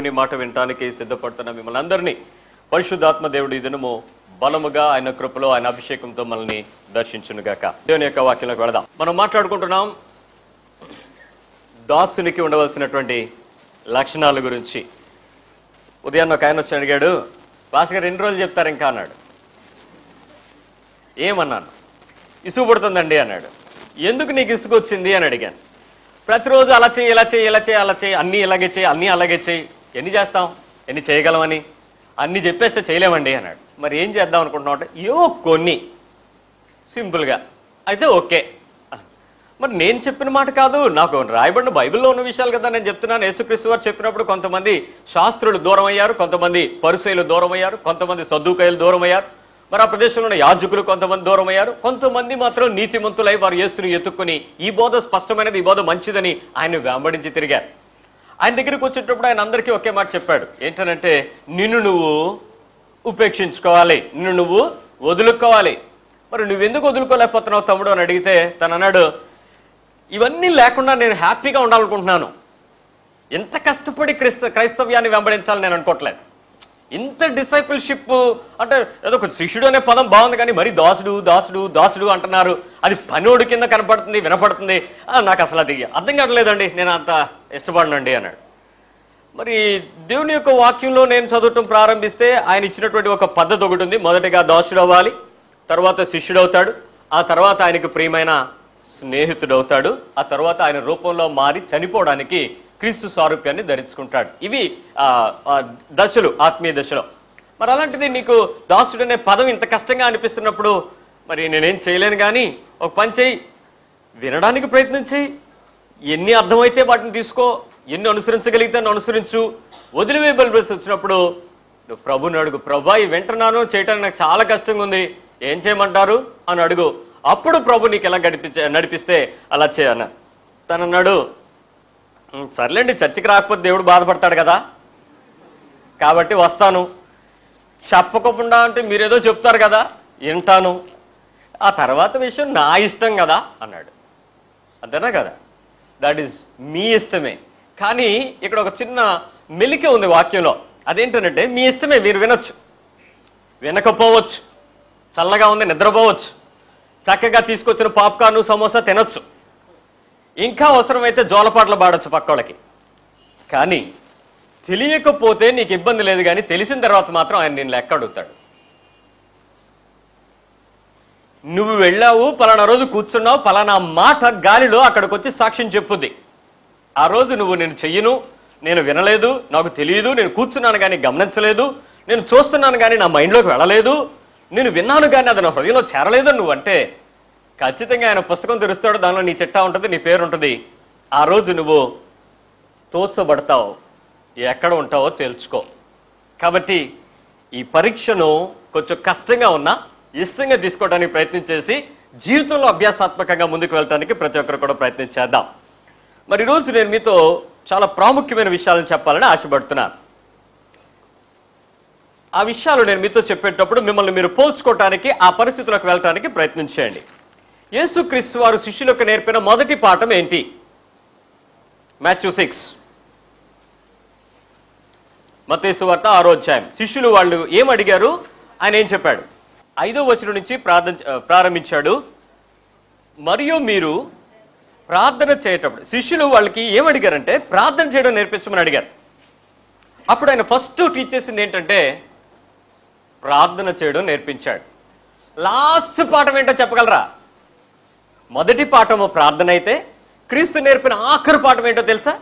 దేవుని మాట వినటానికి సిద్ధపడుతున్న మిమ్మల్ని అందరినీ పరిశుద్ధాత్మ దేవుడు ఈ దినము బలముగా ఆయన కృపలో ఆయన అభిషేకంతో మనల్ని దర్శించునుగాక. దేవుని యొక్క వాక్యంలోకి వెళదాం. మనం మాట్లాడుకుంటున్నాం దాసునికి ఉండవలసినటువంటి లక్షణాల గురించి. ఉదయాన్న ఒక ఆయన వచ్చి అడిగాడు, పాస్ గారు ఎన్ని రోజులు చెప్తారు ఇంకా అన్నాడు. ఏమన్నాను, ఇసుగు పుడుతుందండి అన్నాడు. ఎందుకు నీకు ఇసుగు వచ్చింది అని అడిగాను. ప్రతిరోజు అలా చేయి, ఇలా చేయి, ఇలా చేయి, అలా చేయి, అన్నీ ఇలాగే చేయి, అన్నీ అలాగే చేయి, ఎన్ని చేస్తాం, ఎన్ని చేయగలమని అన్నీ చెప్పేస్తే చేయలేమండి అన్నాడు. మరి ఏం చేద్దాం అనుకుంటున్నావు అంటే, ఏవో కొన్ని సింపుల్గా అయితే ఓకే. మరి నేను చెప్పిన మాట కాదు, నాకు రాయబడిన బైబిల్లో ఉన్న విషయాలు కదా నేను చెప్తున్నాను. యేసుక్రీస్తు వారు చెప్పినప్పుడు కొంతమంది శాస్త్రులు దూరం అయ్యారు, కొంతమంది పరిసయ్యులు దూరం అయ్యారు, కొంతమంది సద్దూకయ్యులు దూరం అయ్యారు, మరి ఆ ప్రదేశంలో ఉన్న యాజకులు కొంతమంది దూరం అయ్యారు, కొంతమంది మాత్రం నీతిమంతులై వారు యేసుని ఎత్తుక్కుని ఈ బోధ స్పష్టమైనది, ఈ బోధ మంచిదని ఆయన వెంబడించి తిరిగారు. ఆయన దగ్గరికి వచ్చేటప్పుడు ఆయన అందరికీ ఒకే మాట చెప్పాడు. ఏంటనంటే, నిన్ను నువ్వు ఉపేక్షించుకోవాలి, నిన్ను నువ్వు వదులుకోవాలి. మరి నువ్వెందుకు వదులుకోలేకపోతున్నావు తమ్ముడు అని అడిగితే తను అన్నాడు, ఇవన్నీ లేకుండా నేను హ్యాపీగా ఉండాలనుకుంటున్నాను. ఎంత కష్టపడి క్రైస్తవ్యాన్ని వెంబడించాలని నేను అనుకోవట్లేదు. ఇంత డిసైపుల్షిప్ అంటే ఏదో ఒక శిష్యుడు అనే పదం బాగుంది, కానీ మరి దాసుడు దాసుడు దాసుడు అంటున్నారు. అది పనోడు కింద కనపడుతుంది, వినపడుతుంది. నాకు అసలు అది అర్థం కావట్లేదండి, నేను అంత ఇష్టపడనండి అన్నాడు. మరి దేవుని యొక్క వాక్యంలో నేను చదవటం ప్రారంభిస్తే ఆయన ఇచ్చినటువంటి ఒక పద్ధతి ఒకటి ఉంది. మొదటిగా దాసుడు అవ్వాలి, తర్వాత శిష్యుడు అవుతాడు, ఆ తర్వాత ఆయనకు ప్రియమైన స్నేహితుడు అవుతాడు, ఆ తర్వాత ఆయన రూపంలో మారి చనిపోవడానికి క్రీస్తు సారూప్యాన్ని ధరించుకుంటాడు. ఇవి దశలు, ఆత్మీయ దశలో. మరి అలాంటిది నీకు దాసుడు అనే పదం ఇంత కష్టంగా అనిపిస్తున్నప్పుడు మరి నేనేం చేయలేను, కానీ ఒక పని చేయి, వినడానికి ప్రయత్నం చేయి, ఎన్ని అర్థమైతే వాటిని తీసుకో, ఎన్ని అనుసరించగలిగితే అనుసరించు. వదిలివేయబడిసి వచ్చినప్పుడు నువ్వు ప్రభుని అడుగు, ప్రభా ఈ వింటున్నాను, చేయటానికి నాకు చాలా కష్టంగా ఉంది, ఏం చేయమంటారు అని అడుగు. అప్పుడు ప్రభు నీకు ఎలా నడిపిస్తే అలా చేయన్న. తను అన్నాడు, సర్లేండి, చర్చికి రాకపోతే దేవుడు బాధపడతాడు కదా, కాబట్టి వస్తాను. చెప్పకుండా అంటే మీరేదో చెప్తారు కదా, వింటాను, ఆ తర్వాత విషయం నా ఇష్టం కదా అన్నాడు. అంతేనా కదా? దట్ ఈజ్ మీ ఇష్టమే. కానీ ఇక్కడ ఒక చిన్న మెలికే ఉంది వాక్యంలో. అదేంటంటే, మీ ఇష్టమే, మీరు వినొచ్చు, వినకపోవచ్చు, చల్లగా ఉంది నిద్రపోవచ్చు, చక్కగా తీసుకొచ్చిన పాప్కార్న్ సమోసా తినొచ్చు, ఇంకా అవసరమైతే జోలపాట్లు పాడొచ్చు పక్కోళ్ళకి. కానీ తెలియకపోతే నీకు ఇబ్బంది లేదు, కానీ తెలిసిన తర్వాత మాత్రం ఆయన నేను లెక్క అడుగుతాడు. నువ్వు వెళ్ళావు, పలానా రోజు కూర్చున్నావు, పలానా మాట గాలిలో అక్కడికి వచ్చి సాక్ష్యం చెప్పుద్ది. ఆ రోజు నువ్వు నేను చెయ్యను, నేను వినలేదు, నాకు తెలియదు, నేను కూర్చున్నాను కానీ గమనించలేదు, నేను చూస్తున్నాను కానీ నా మైండ్లోకి వెళ్ళలేదు, నేను విన్నాను కానీ అది నా హృదయంలో చేరలేదు నువ్వు అంటే, ఖచ్చితంగా ఆయన పుస్తకం తెరుస్తాడు, దానిలో నీ చిట్టా ఉంటుంది, నీ పేరు ఉంటుంది. ఆ రోజు నువ్వు తోచబడతావు, ఎక్కడ ఉంటావో తెలుసుకో. కాబట్టి ఈ పరీక్షను కొంచెం కష్టంగా ఉన్నా ఇష్టంగా తీసుకోవడానికి ప్రయత్నం చేసి జీవితంలో అభ్యాసాత్మకంగా ముందుకు వెళ్ళడానికి ప్రతి ఒక్కరు కూడా ప్రయత్నం చేద్దాం. మరి ఈరోజు నేను మీతో చాలా ప్రాముఖ్యమైన విషయాలను చెప్పాలని ఆశపడుతున్నాను. ఆ విషయాలు నేను మీతో చెప్పేటప్పుడు మిమ్మల్ని మీరు పోల్చుకోవటానికి, ఆ పరిస్థితులకు వెళ్ళటానికి ప్రయత్నం చేయండి. యేసుక్రీస్తు వారు శిష్యులకు నేర్పిన మొదటి పాఠం ఏంటి? మాథ్యూ 6, మత్తయి సువార్త 6వ అధ్యాయం. శిష్యులు వాళ్ళు ఏం అడిగారు, ఆయన ఏం చెప్పాడు? 5వ వచనం నుంచి ప్రారంభించాడు. మరియు మీరు ప్రార్థన చేయటప్పుడు, శిష్యులు వాళ్ళకి ఏం అడిగారంటే ప్రార్థన చేయడం నేర్పించమని అడిగారు. అప్పుడు ఆయన ఫస్ట్ టీచ్ చేసింది ఏంటంటే ప్రార్థన చేయడం నేర్పించాడు. లాస్ట్ పాఠం ఏంటో చెప్పగలరా? మొదటి పాఠము ప్రార్థన అయితే క్రీస్తు నేర్పిన ఆఖరు పాఠం ఏంటో తెలుసా?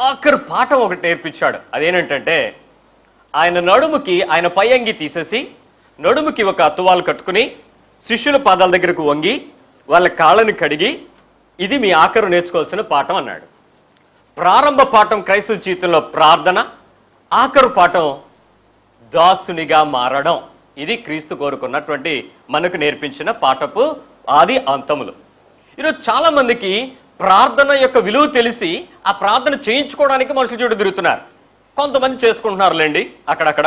ఆఖరు పాఠం ఒకటి నేర్పించాడు. అదేంటంటే ఆయన నడుముకి, ఆయన పై అంగి తీసేసి నడుముకి ఒక తువాలు కట్టుకుని శిష్యుల పాదాల దగ్గరకు వంగి వాళ్ళ కాళ్ళని కడిగి, ఇది మీ ఆఖరు నేర్చుకోవాల్సిన పాఠం అన్నాడు. ప్రారంభ పాఠం క్రైస్తవ జీవితంలో ప్రార్థన, ఆఖరు పాఠం దాసునిగా మారడం. ఇది క్రీస్తు కోరుకున్నటువంటి, మనకు నేర్పించిన పాఠపు ఆది అంతములు. ఈరోజు చాలా మందికి ప్రార్థన యొక్క విలువ తెలిసి ఆ ప్రార్థన చేయించుకోవడానికి మనుషులు చుట్టూ తిరుగుతున్నారు. కొంతమంది చేసుకుంటున్నారులేండి అక్కడక్కడ.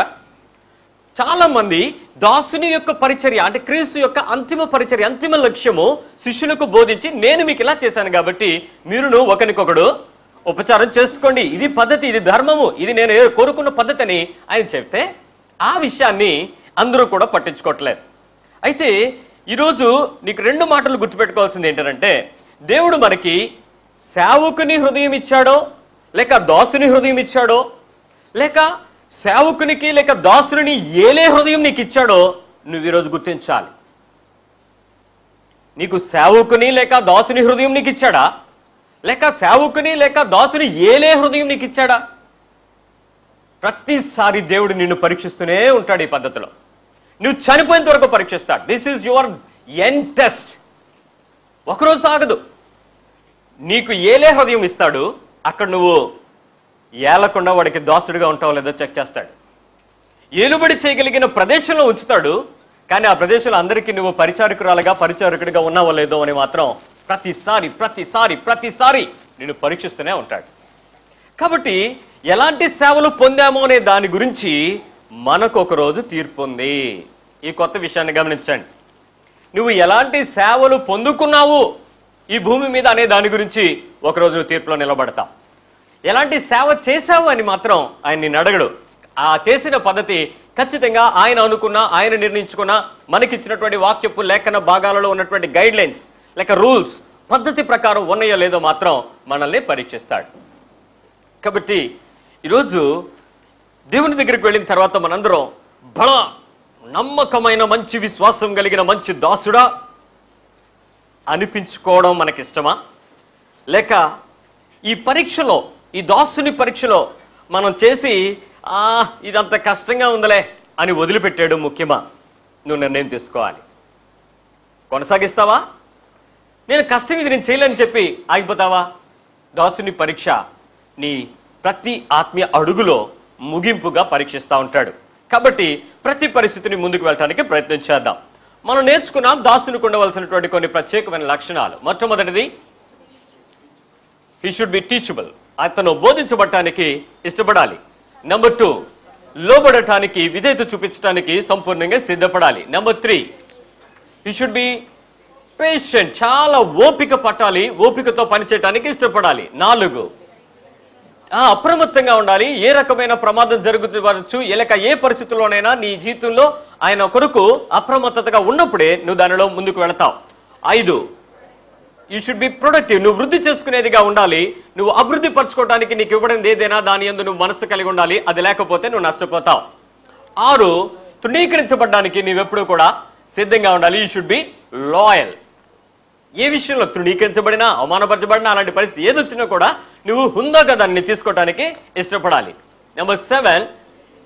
చాలా మంది దాసుని యొక్క పరిచర్య అంటే క్రీస్తు యొక్క అంతిమ పరిచర్య, అంతిమ లక్ష్యము శిష్యులకు బోధించి, నేను మీకు ఇలా చేశాను కాబట్టి మీరును ఒకరికొకడు ఉపచారం చేసుకోండి, ఇది పద్ధతి, ఇది ధర్మము, ఇది నేను కోరుకున్న పద్ధతి అని ఆయన చెప్తే ఆ విషయాన్ని అందరూ కూడా పట్టించుకోవట్లేదు. అయితే ఈరోజు నీకు 2 మాటలు గుర్తుపెట్టుకోవాల్సింది ఏంటంటే, దేవుడు మనకి సేవకుని హృదయం ఇచ్చాడో లేక దాసుని హృదయం ఇచ్చాడో, లేక సేవకునికి లేక దాసుని ఏలే హృదయం నీకు ఇచ్చాడో నువ్వు ఈరోజు గుర్తించాలి. నీకు సేవకుని లేక దాసుని హృదయం నీకు ఇచ్చాడా, లేక సేవకుని లేక దాసుని ఏలే హృదయం నీకు ఇచ్చాడా? ప్రతిసారి దేవుడు నిన్ను పరీక్షిస్తూనే ఉంటాడు. ఈ పద్ధతిలో నువ్వు చనిపోయేంత వరకు పరీక్షిస్తాడు. This is your end test. ఒకరోజు సాగదు. నీకు ఏలే హృదయం ఇస్తాడు, అక్కడ నువ్వు ఏలకుండా వాడికి దాసుడిగా ఉంటావో లేదో చెక్ చేస్తాడు. ఏలుబడి చేయగలిగిన ప్రదేశంలో ఉంచుతాడు, కానీ ఆ ప్రదేశంలో అందరికీ నువ్వు పరిచారకుడిగా ఉన్నావో లేదో అని మాత్రం ప్రతిసారి ప్రతిసారి ప్రతిసారి నిన్ను పరీక్షిస్తూనే ఉంటాడు. కాబట్టి ఎలాంటి సేవలు పొందామో అనే దాని గురించి మనకు ఒక రోజు తీర్పు ఉంది. ఈ కొత్త విషయాన్ని గమనించండి. నువ్వు ఎలాంటి సేవలు పొందుకున్నావు ఈ భూమి మీద అనే దాని గురించి ఒకరోజు నువ్వు తీర్పులో నిలబడతావు. ఎలాంటి సేవ చేశావు అని మాత్రం ఆయన నిన్ను అడగడు. ఆ చేసిన పద్ధతి ఖచ్చితంగా ఆయన అనుకున్న, ఆయన నిర్ణయించుకున్న, మనకిచ్చినటువంటి వాక్యపు లేఖన భాగాలలో ఉన్నటువంటి గైడ్ లైన్స్ లేక రూల్స్ పద్ధతి ప్రకారం ఉన్నాయో లేదో మాత్రం మనల్ని పరీక్షిస్తాడు. కాబట్టి ఈరోజు దేవుని దగ్గరికి వెళ్ళిన తర్వాత మనందరం బలా నమ్మకమైన మంచి విశ్వాసం కలిగిన మంచి దాసుడా అనిపించుకోవడం మనకిష్టమా, లేక ఈ పరీక్షలో, ఈ దాసుని పరీక్షలో మనం చేసి ఇదంత కష్టంగా ఉందలే అని వదిలిపెట్టేయడం ముఖ్యమా? నువ్వు నిర్ణయం తీసుకోవాలి. కొనసాగిస్తావా? నేను కష్టం ఇది నేను చేయలేని చెప్పి ఆగిపోతావా? దాసుని పరీక్ష నీ ప్రతి ఆత్మీయ అడుగులో ముగింపుగా పరీక్షిస్తూ ఉంటాడు. కాబట్టి ప్రతి పరిస్థితిని ముందుకు వెళ్ళడానికి ప్రయత్నం చేద్దాం. మనం నేర్చుకున్నాం దాసునికి ఉండవలసినటువంటి కొన్ని ప్రత్యేకమైన లక్షణాలు. మొట్టమొదటిది, హీ షుడ్ బి టీచబుల్. అతను బోధించబడటానికి ఇష్టపడాలి. నెంబర్ 2, లోబడటానికి, విధేయత చూపించడానికి సంపూర్ణంగా సిద్ధపడాలి. Number 3, he should be patient. చాలా ఓపిక పట్టాలి, ఓపికతో పనిచేయడానికి ఇష్టపడాలి. 4, అప్రమత్తంగా ఉండాలి. ఏ రకమైన ప్రమాదం జరుగుతూ లేక ఏ పరిస్థితుల్లోనైనా నీ జీవితంలో ఆయన కొరకు అప్రమత్తతగా ఉన్నప్పుడే నువ్వు దానిలో ముందుకు వెళతావు. 5, యూ షుడ్ బి ప్రొడక్టివ్. నువ్వు వృద్ధి చేసుకునేదిగా ఉండాలి. నువ్వు అభివృద్ధి పరచుకోవడానికి నీకు ఇవ్వడం ఏదైనా దాని యందు నువ్వు మనసు కలిగి ఉండాలి. అది లేకపోతే నువ్వు నష్టపోతావు. 6, తృణీకరించబడడానికి నువ్వెప్పుడు కూడా సిద్ధంగా ఉండాలి. You should be loyal. ఏ విషయంలో తృణీకరించబడినా, అవమానపరచబడినా, అలాంటి పరిస్థితి ఏదొచ్చినా కూడా నువ్వు హుందాగా దాన్ని తీసుకోవడానికి ఇష్టపడాలి. Number 7,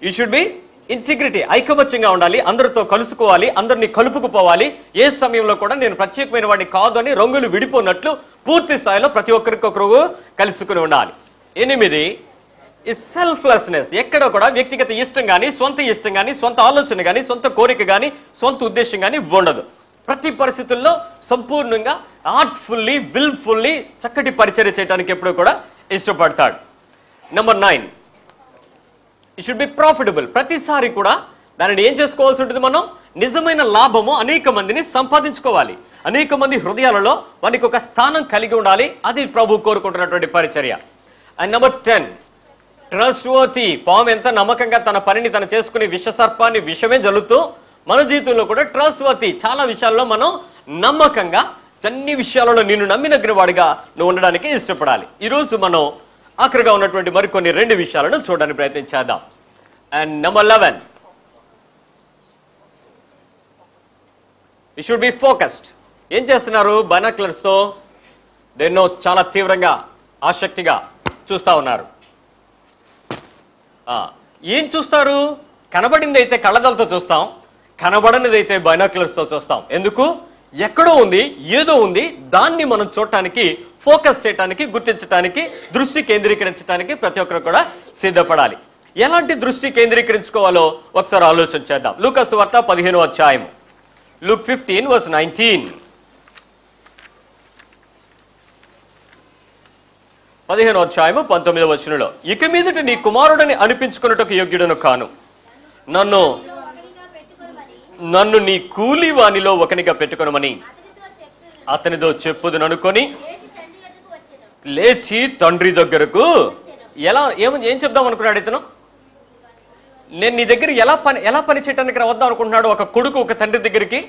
you should be integrity. ఐకమత్యంగా ఉండాలి, అందరితో కలుసుకోవాలి, అందరినీ కలుపుకుపోవాలి. ఏ సమయంలో కూడా నేను ప్రత్యేకమైన వాడిని కాదు అని రంగులు విడిపోయినట్లు పూర్తి స్థాయిలో ప్రతి ఒక్కరికొకరు కలుసుకుని ఉండాలి. 8, ఈ సెల్ఫ్లెస్నెస్. ఎక్కడ కూడా వ్యక్తిగత ఇష్టం కానీ, సొంత ఇష్టం కానీ, సొంత ఆలోచన కానీ, సొంత కోరిక కానీ, సొంత ఉద్దేశం కానీ ఉండదు. ప్రతి పరిస్థితుల్లో సంపూర్ణంగా ఆర్ట్ఫుల్లీ, విల్ఫుల్లీ చక్కటి పరిచర్య చేయడానికి ఎప్పుడు కూడా ఇష్టపడతాడు. Number 9, it should be profitable. ప్రతిసారి కూడా దానిని ఏం చేసుకోవాల్సి ఉంటుంది? మనం నిజమైన లాభము అనేక మందిని సంపాదించుకోవాలి. అనేక మంది హృదయాలలో వారికి ఒక స్థానం కలిగి ఉండాలి. అది ప్రభు కోరుకుంటున్నటువంటి పరిచర్య. And number 10, ట్రస్ట్వర్తీ. పాము ఎంత నమ్మకంగా తన పనిని తను చేసుకుని విషసర్పాన్ని విషమే జల్లుతూ మన జీవితంలో కూడా ట్రస్ట్వర్తీ. చాలా విషయాల్లో మనం నమ్మకంగా, అన్ని విషయాలలో నిన్ను నమ్మినగ్గిన వాడిగా నువ్వు ఉండడానికి ఇష్టపడాలి. ఈరోజు మనం ఆఖరిగా ఉన్నటువంటి మరికొన్ని 2 విషయాలను చూడడానికి ప్రయత్నం చేద్దాం. And number 11, you should be focused. ఏం చేస్తున్నారు? బైనాక్యులర్స్తో ఎన్నో చాలా తీవ్రంగా, ఆసక్తిగా చూస్తూ ఉన్నారు. ఏం చూస్తారు? కనబడింది అయితే కళ్ళదలతో చూస్తాం, కనబడనిది అయితే బైనాక్యులర్స్తో చూస్తాం. ఎందుకు? ఎక్కడో ఉంది, ఏదో ఉంది, దాన్ని మనం చూడటానికి, ఫోకస్ చేయడానికి, గుర్తించడానికి, దృష్టి కేంద్రీకరించడానికి ప్రతి ఒక్కరు కూడా సిద్ధపడాలి. ఎలాంటి దృష్టి కేంద్రీకరించుకోవాలో ఒకసారి ఆలోచన చేద్దాం. లూకా సువార్త 15వ అధ్యాయం, Luke 15:19. 15వ అధ్యాయము 19వ వచనంలో, ఇక మీదట నీ కుమారుడని అనిపించుకున్నటకు యోగ్యుడను కాను, నన్ను నీ కూలి వానిలో ఒకనిగా పెట్టుకొనమని అతనితో చెప్పుదును అనుకొని లేచి తండ్రి దగ్గరకు ఏం చెప్దాం అనుకున్నాడు ఇతను? నేను నీ దగ్గర ఎలా పని చేయడానికి వద్దాం అనుకుంటున్నాడు ఒక కొడుకు ఒక తండ్రి దగ్గరికి.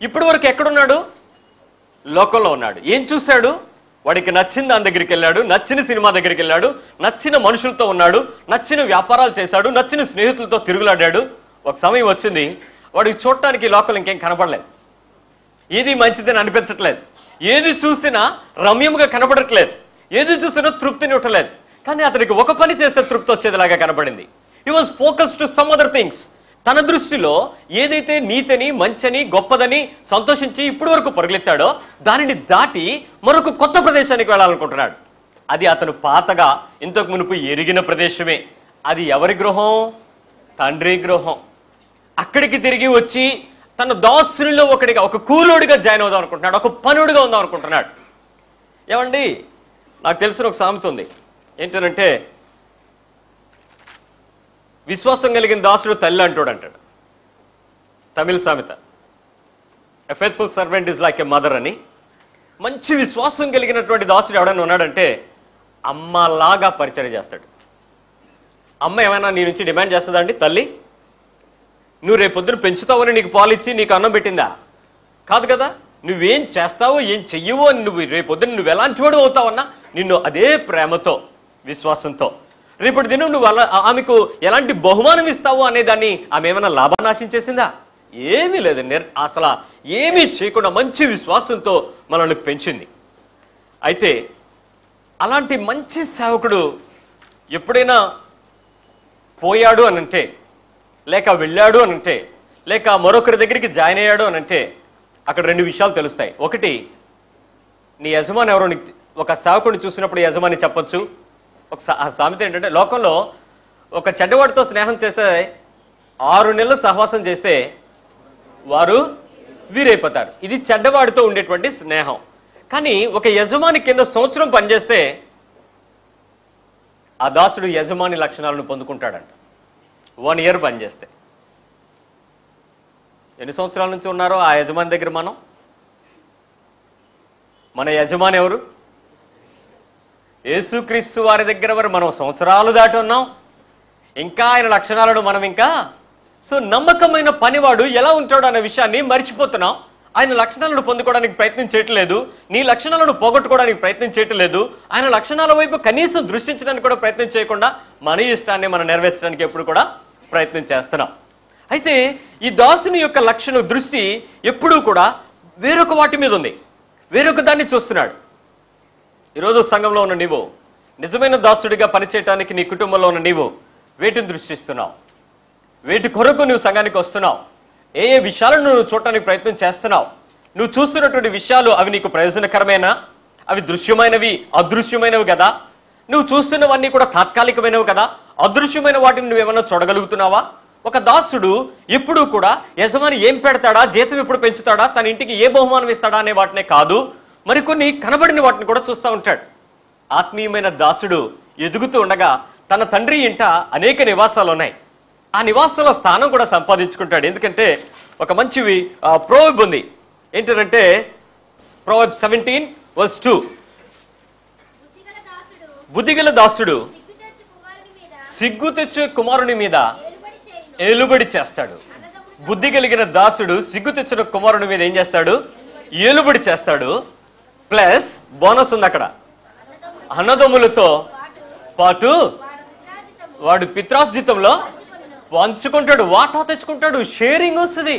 ఇప్పటి వరకు ఎక్కడున్నాడు? లోకంలో ఉన్నాడు. ఏం చూశాడు? వాడికి నచ్చిన దాని దగ్గరికి వెళ్ళాడు, నచ్చిన సినిమా దగ్గరికి వెళ్ళాడు, నచ్చిన మనుషులతో ఉన్నాడు, నచ్చిన వ్యాపారాలు చేశాడు, నచ్చిన స్నేహితులతో తిరుగులాడాడు. ఒక సమయం వచ్చింది, వాడికి చూడటానికి లోకంలో ఇంకేం కనపడలేదు, ఏది మంచిదని అనిపించట్లేదు, ఏది చూసినా రమ్యముగా కనపడట్లేదు, ఏది చూసినా తృప్తిని ఇవ్వట్లేదు. కానీ అతనికి ఒక పని చేస్తే తృప్తి వచ్చేదిలాగా కనపడింది. He was focused to some other things. తన దృష్టిలో ఏదైతే నీతిని, మంచని, గొప్పదని సంతోషించి ఇప్పటి వరకు పరుగులెత్తాడో దానిని దాటి మరొక కొత్త ప్రదేశానికి వెళ్ళాలనుకుంటున్నాడు. అది అతను పాతగా ఇంతకు మునుపు ఎరిగిన ప్రదేశమే. అది ఎవరి గృహం? తండ్రి గృహం. అక్కడికి తిరిగి వచ్చి తన దాసునిలో ఒకటిగా, ఒక కూలోడిగా జాయిన్ అవుదాం అనుకుంటున్నాడు, ఒక పనుడిగా ఉందాం అనుకుంటున్నాడు. ఏమండి, నాకు తెలిసిన ఒక సామెత ఉంది. ఏంటంటే, విశ్వాసం కలిగిన దాసుడు తల్లి అంటాడు. తమిళ సామెత. ఎ faithful servant is like a mother అని. మంచి విశ్వాసం కలిగినటువంటి దాసుడు ఎవడైనా ఉన్నాడంటే అమ్మలాగా పరిచయం చేస్తాడు. అమ్మ ఏమైనా నీ నుంచి డిమాండ్ చేస్తుందా అండి? తల్లి, నువ్వు రేపొద్దున పెంచుతావని నీకు పాలు ఇచ్చి నీకు అన్నం పెట్టిందా? కాదు కదా. నువ్వేం చేస్తావో ఏం చెయ్యవో అని నువ్వు రేపొద్దున నువ్వు ఎలాంటి వాడు అవుతావన్నా నిన్ను అదే ప్రేమతో, విశ్వాసంతో రేపటి దినం నువ్వు ఆమెకు ఎలాంటి బహుమానం ఇస్తావు అనేదాన్ని ఆమె ఏమైనా లాభాన్ని ఆశించేసిందా? ఏమీ లేదు. అసలు ఏమీ చేయకుండా మంచి విశ్వాసంతో మనల్ని పెంచింది. అయితే అలాంటి మంచి సేవకుడు ఎప్పుడైనా పోయాడు అనంటే, లేక వెళ్ళాడు అనంటే, లేక మరొకరి దగ్గరికి జాయిన్ అయ్యాడు అనంటే అక్కడ రెండు విషయాలు తెలుస్తాయి. ఒకటి, నీ యజమాని ఎవరో ఒక సేవకుడిని చూసినప్పుడు యజమాని చెప్పొచ్చు. ఒక సామెత ఏంటంటే, లోకంలో ఒక చెడ్డవాడితో స్నేహం చేస్తే 6 నెలలు సహవాసం చేస్తే వారు వీరైపోతారు. ఇది చెడ్డవాడితో ఉండేటువంటి స్నేహం. కానీ ఒక యజమాని కింద సంవత్సరం పనిచేస్తే ఆ దాసుడు యజమాని లక్షణాలను పొందుకుంటాడంట. 1 ఇయర్ పనిచేస్తే. ఎన్ని సంవత్సరాల నుంచి ఉన్నారో ఆ యజమాని దగ్గర మనం? మన యజమాని ఎవరు? యేసుక్రీస్తు వారి దగ్గర మనం సంవత్సరాలు దాటి ఉన్నాం. ఇంకా ఆయన లక్షణాలను మనం నమ్మకమైన పనివాడు ఎలా ఉంటాడు అనే విషయాన్ని మర్చిపోతున్నాం. ఆయన లక్షణాలను పొందుకోవడానికి ప్రయత్నం చేయట్లేదు, నీ లక్షణాలను పోగొట్టుకోవడానికి ప్రయత్నం చేయట్లేదు, ఆయన లక్షణాల వైపు కనీసం దృష్టించడానికి కూడా ప్రయత్నం చేయకుండా మన ఇష్టాన్ని మనం నెరవేర్చడానికి ఎప్పుడు కూడా ప్రయత్నం చేస్తున్నాం. అయితే ఈ దాసుని యొక్క లక్షణ దృష్టి ఎప్పుడూ కూడా వేరొక వాటి మీద ఉంది, వేరొక దాన్ని చూస్తున్నాడు. ఈరోజు సంఘంలో ఉన్న నీవు, నిజమైన దాసుడిగా పనిచేయడానికి నీ కుటుంబంలో ఉన్న నీవు వేటిని దృష్టిస్తున్నావు? వేటి కొరకు నువ్వు సంఘానికి వస్తున్నావు? ఏ ఏ విషయాలను నువ్వు చూడటానికి ప్రయత్నం చేస్తున్నావు? నువ్వు చూస్తున్నటువంటి విషయాలు అవి నీకు ప్రయోజనకరమేనా? అవి దృశ్యమైనవి, అదృశ్యమైనవి కదా? నువ్వు చూస్తున్నవన్నీ కూడా తాత్కాలికమైనవి కదా? అదృశ్యమైన వాటిని నువ్వేమన్నా చూడగలుగుతున్నావా? ఒక దాసుడు ఎప్పుడూ కూడా యజమాని ఏం పెడతాడా, జీతం ఎప్పుడు పెంచుతాడా, తన ఇంటికి ఏ బహుమానం ఇస్తాడా అనే వాటినే కాదు, మరికొన్ని కనబడిన వాటిని కూడా చూస్తూ ఉంటాడు. ఆత్మీయమైన దాసుడు ఎదుగుతూ ఉండగా తన తండ్రి ఇంట అనేక నివాసాలు ఉన్నాయి. ఆ నివాసంలో స్థానం కూడా సంపాదించుకుంటాడు. ఎందుకంటే ఒక మంచివి ప్రోవర్బ్ ఉంది. ఏంటంటే ప్రోవర్బ్ 17:2, బుద్ధిగల దాసుడు సిగ్గు తెచ్చు కుమారుని మీద ఏలుబడి చేస్తాడు. బుద్ధి కలిగిన దాసుడు సిగ్గు తెచ్చిన కుమారుని మీద ఏం చేస్తాడు? ఏలుబడి చేస్తాడు. ప్లస్ బోనస్ ఉంది అక్కడ, అన్నదమ్ములతో పాటు వాడు పిత్రార్జితంలో పంచుకుంటాడు, వాటా తెచ్చుకుంటాడు, షేరింగ్ వస్తుంది.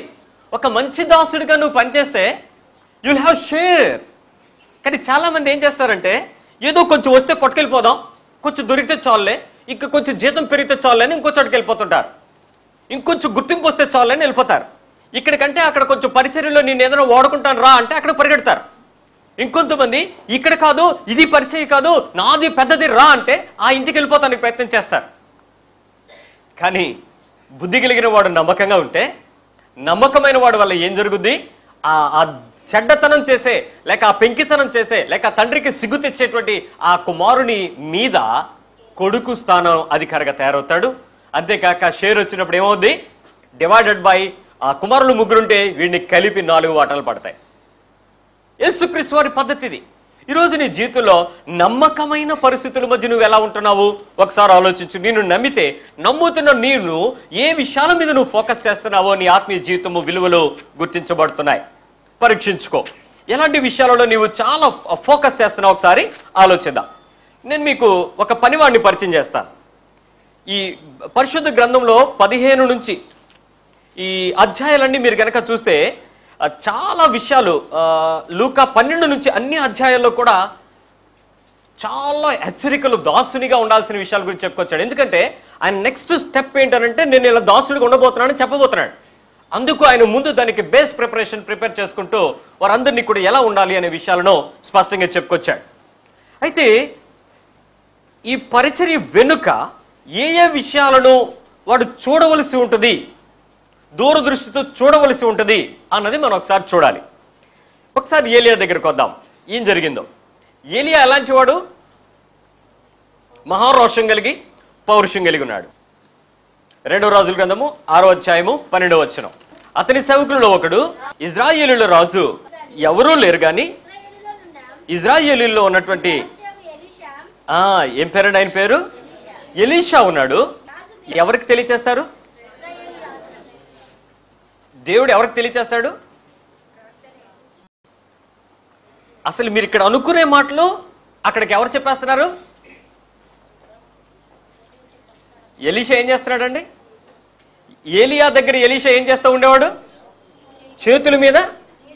ఒక మంచి దాసుడిగా నువ్వు పనిచేస్తే యుల్ హ్యావ్ షేర్. కానీ చాలా మంది ఏం చేస్తారంటే, ఏదో కొంచెం వస్తే పట్టుకెళ్ళిపోదాం, కొంచెం దొరికితే చాలులే, ఇంకా కొంచెం జీతం పెరిగితే చాలులే అని ఇంకో చోటుకి వెళ్ళిపోతుంటారు. ఇంకొంచెం గుర్తింపు వస్తే చాలని వెళ్ళిపోతారు. ఇక్కడికంటే అక్కడ కొంచెం పరిచర్యలో నేను ఏదైనా వాడుకుంటాను రా అంటే అక్కడ పరిగెడతారు. ఇంకొంతమంది ఇక్కడ కాదు, ఇది పరిచయం కాదు, నాది పెద్దది రా అంటే ఆ ఇంటికి వెళ్ళిపోతానికి ప్రయత్నం చేస్తారు. కానీ బుద్ధి కలిగిన వాడు నమ్మకంగా ఉంటే, నమ్మకమైన వాడు వల్ల ఏం జరుగుద్ది? ఆ చెడ్డతనం చేసే, లేక ఆ పెంకితనం చేసే, లేక తండ్రికి సిగ్గు తెచ్చేటువంటి ఆ కుమారుని మీద కొడుకు స్థానం అధికారిగా తయారవుతాడు. అంతేకాక షేర్ వచ్చినప్పుడు ఏమవుద్ది? డివైడెడ్ బై, ఆ కుమారులు 3 ఉంటే వీడిని కలిపి 4 వాటాలు పడతాయి. యేసుక్రీస్తు వారి పద్ధతి ఇది. ఈరోజు నీ జీవితంలో నమ్మకమైన పరిస్థితుల మధ్య నువ్వు ఎలా ఉంటున్నావు ఒకసారి ఆలోచించు. నేను నమ్మితే నమ్ముతున్న నేను ఏ విషయాల మీద నువ్వు ఫోకస్ చేస్తున్నావో నీ ఆత్మీయ జీవితము విలువలు గుర్తించబడుతున్నాయి. పరీక్షించుకో. ఎలాంటి విషయాలలో నీవు చాలా ఫోకస్ చేస్తున్నావు ఒకసారి ఆలోచిద్దాం. నేను మీకు ఒక పనివాడిని పరిచయం చేస్తాను. ఈ పరిశుద్ధ గ్రంథంలో 15 నుంచి ఈ అధ్యాయాలన్నీ మీరు కనుక చూస్తే చాలా విషయాలు లూకా 12 నుంచి అన్ని అధ్యాయాల్లో కూడా చాలా హెచ్చరికలు, దాసునిగా ఉండాల్సిన విషయాల గురించి చెప్పుకొచ్చాడు. ఎందుకంటే ఆయన నెక్స్ట్ స్టెప్ ఏంటంటే నేను ఇలా దాసునిగా ఉండబోతున్నానని చెప్పబోతున్నాడు. అందుకు ఆయన ముందు దానికి బేస్ ప్రిపేర్ చేసుకుంటూ వారందరినీ కూడా ఎలా ఉండాలి అనే విషయాలను స్పష్టంగా చెప్పుకొచ్చాడు. అయితే ఈ పరిచర్య వెనుక ఏ ఏ విషయాలను వాడు చూడవలసి ఉంటుంది, దూరదృష్టితో చూడవలసి ఉంటుంది అన్నది మనం ఒకసారి చూడాలి. ఒకసారి ఏలియా దగ్గరికి వద్దాం. ఏం జరిగిందో. ఏలియా ఎలాంటి వాడు? మహారోషం కలిగి పౌరుషం కలిగి ఉన్నాడు. 2 రాజుల గ్రంథము 6వ అధ్యాయము 12వ వచనం. అతని సేవకులలో ఒకడు ఇజ్రాయేలీయుల రాజు ఎవరూ లేరు కానీ ఇజ్రాయేలీయుల్లో ఉన్నటువంటి ఏం పేరండి ఆయన పేరు? ఎలీషా ఉన్నాడు. ఎవరికి తెలియచేస్తారు? దేవుడు ఎవరికి తెలియచేస్తాడు? అసలు మీరు ఇక్కడ అనుకునే మాటలు అక్కడికి ఎవరు చెప్పేస్తున్నారు? ఎలీషా ఏం చేస్తున్నాడండి? ఏలియా దగ్గర ఎలీషా ఏం చేస్తూ ఉండేవాడు? చేతుల మీద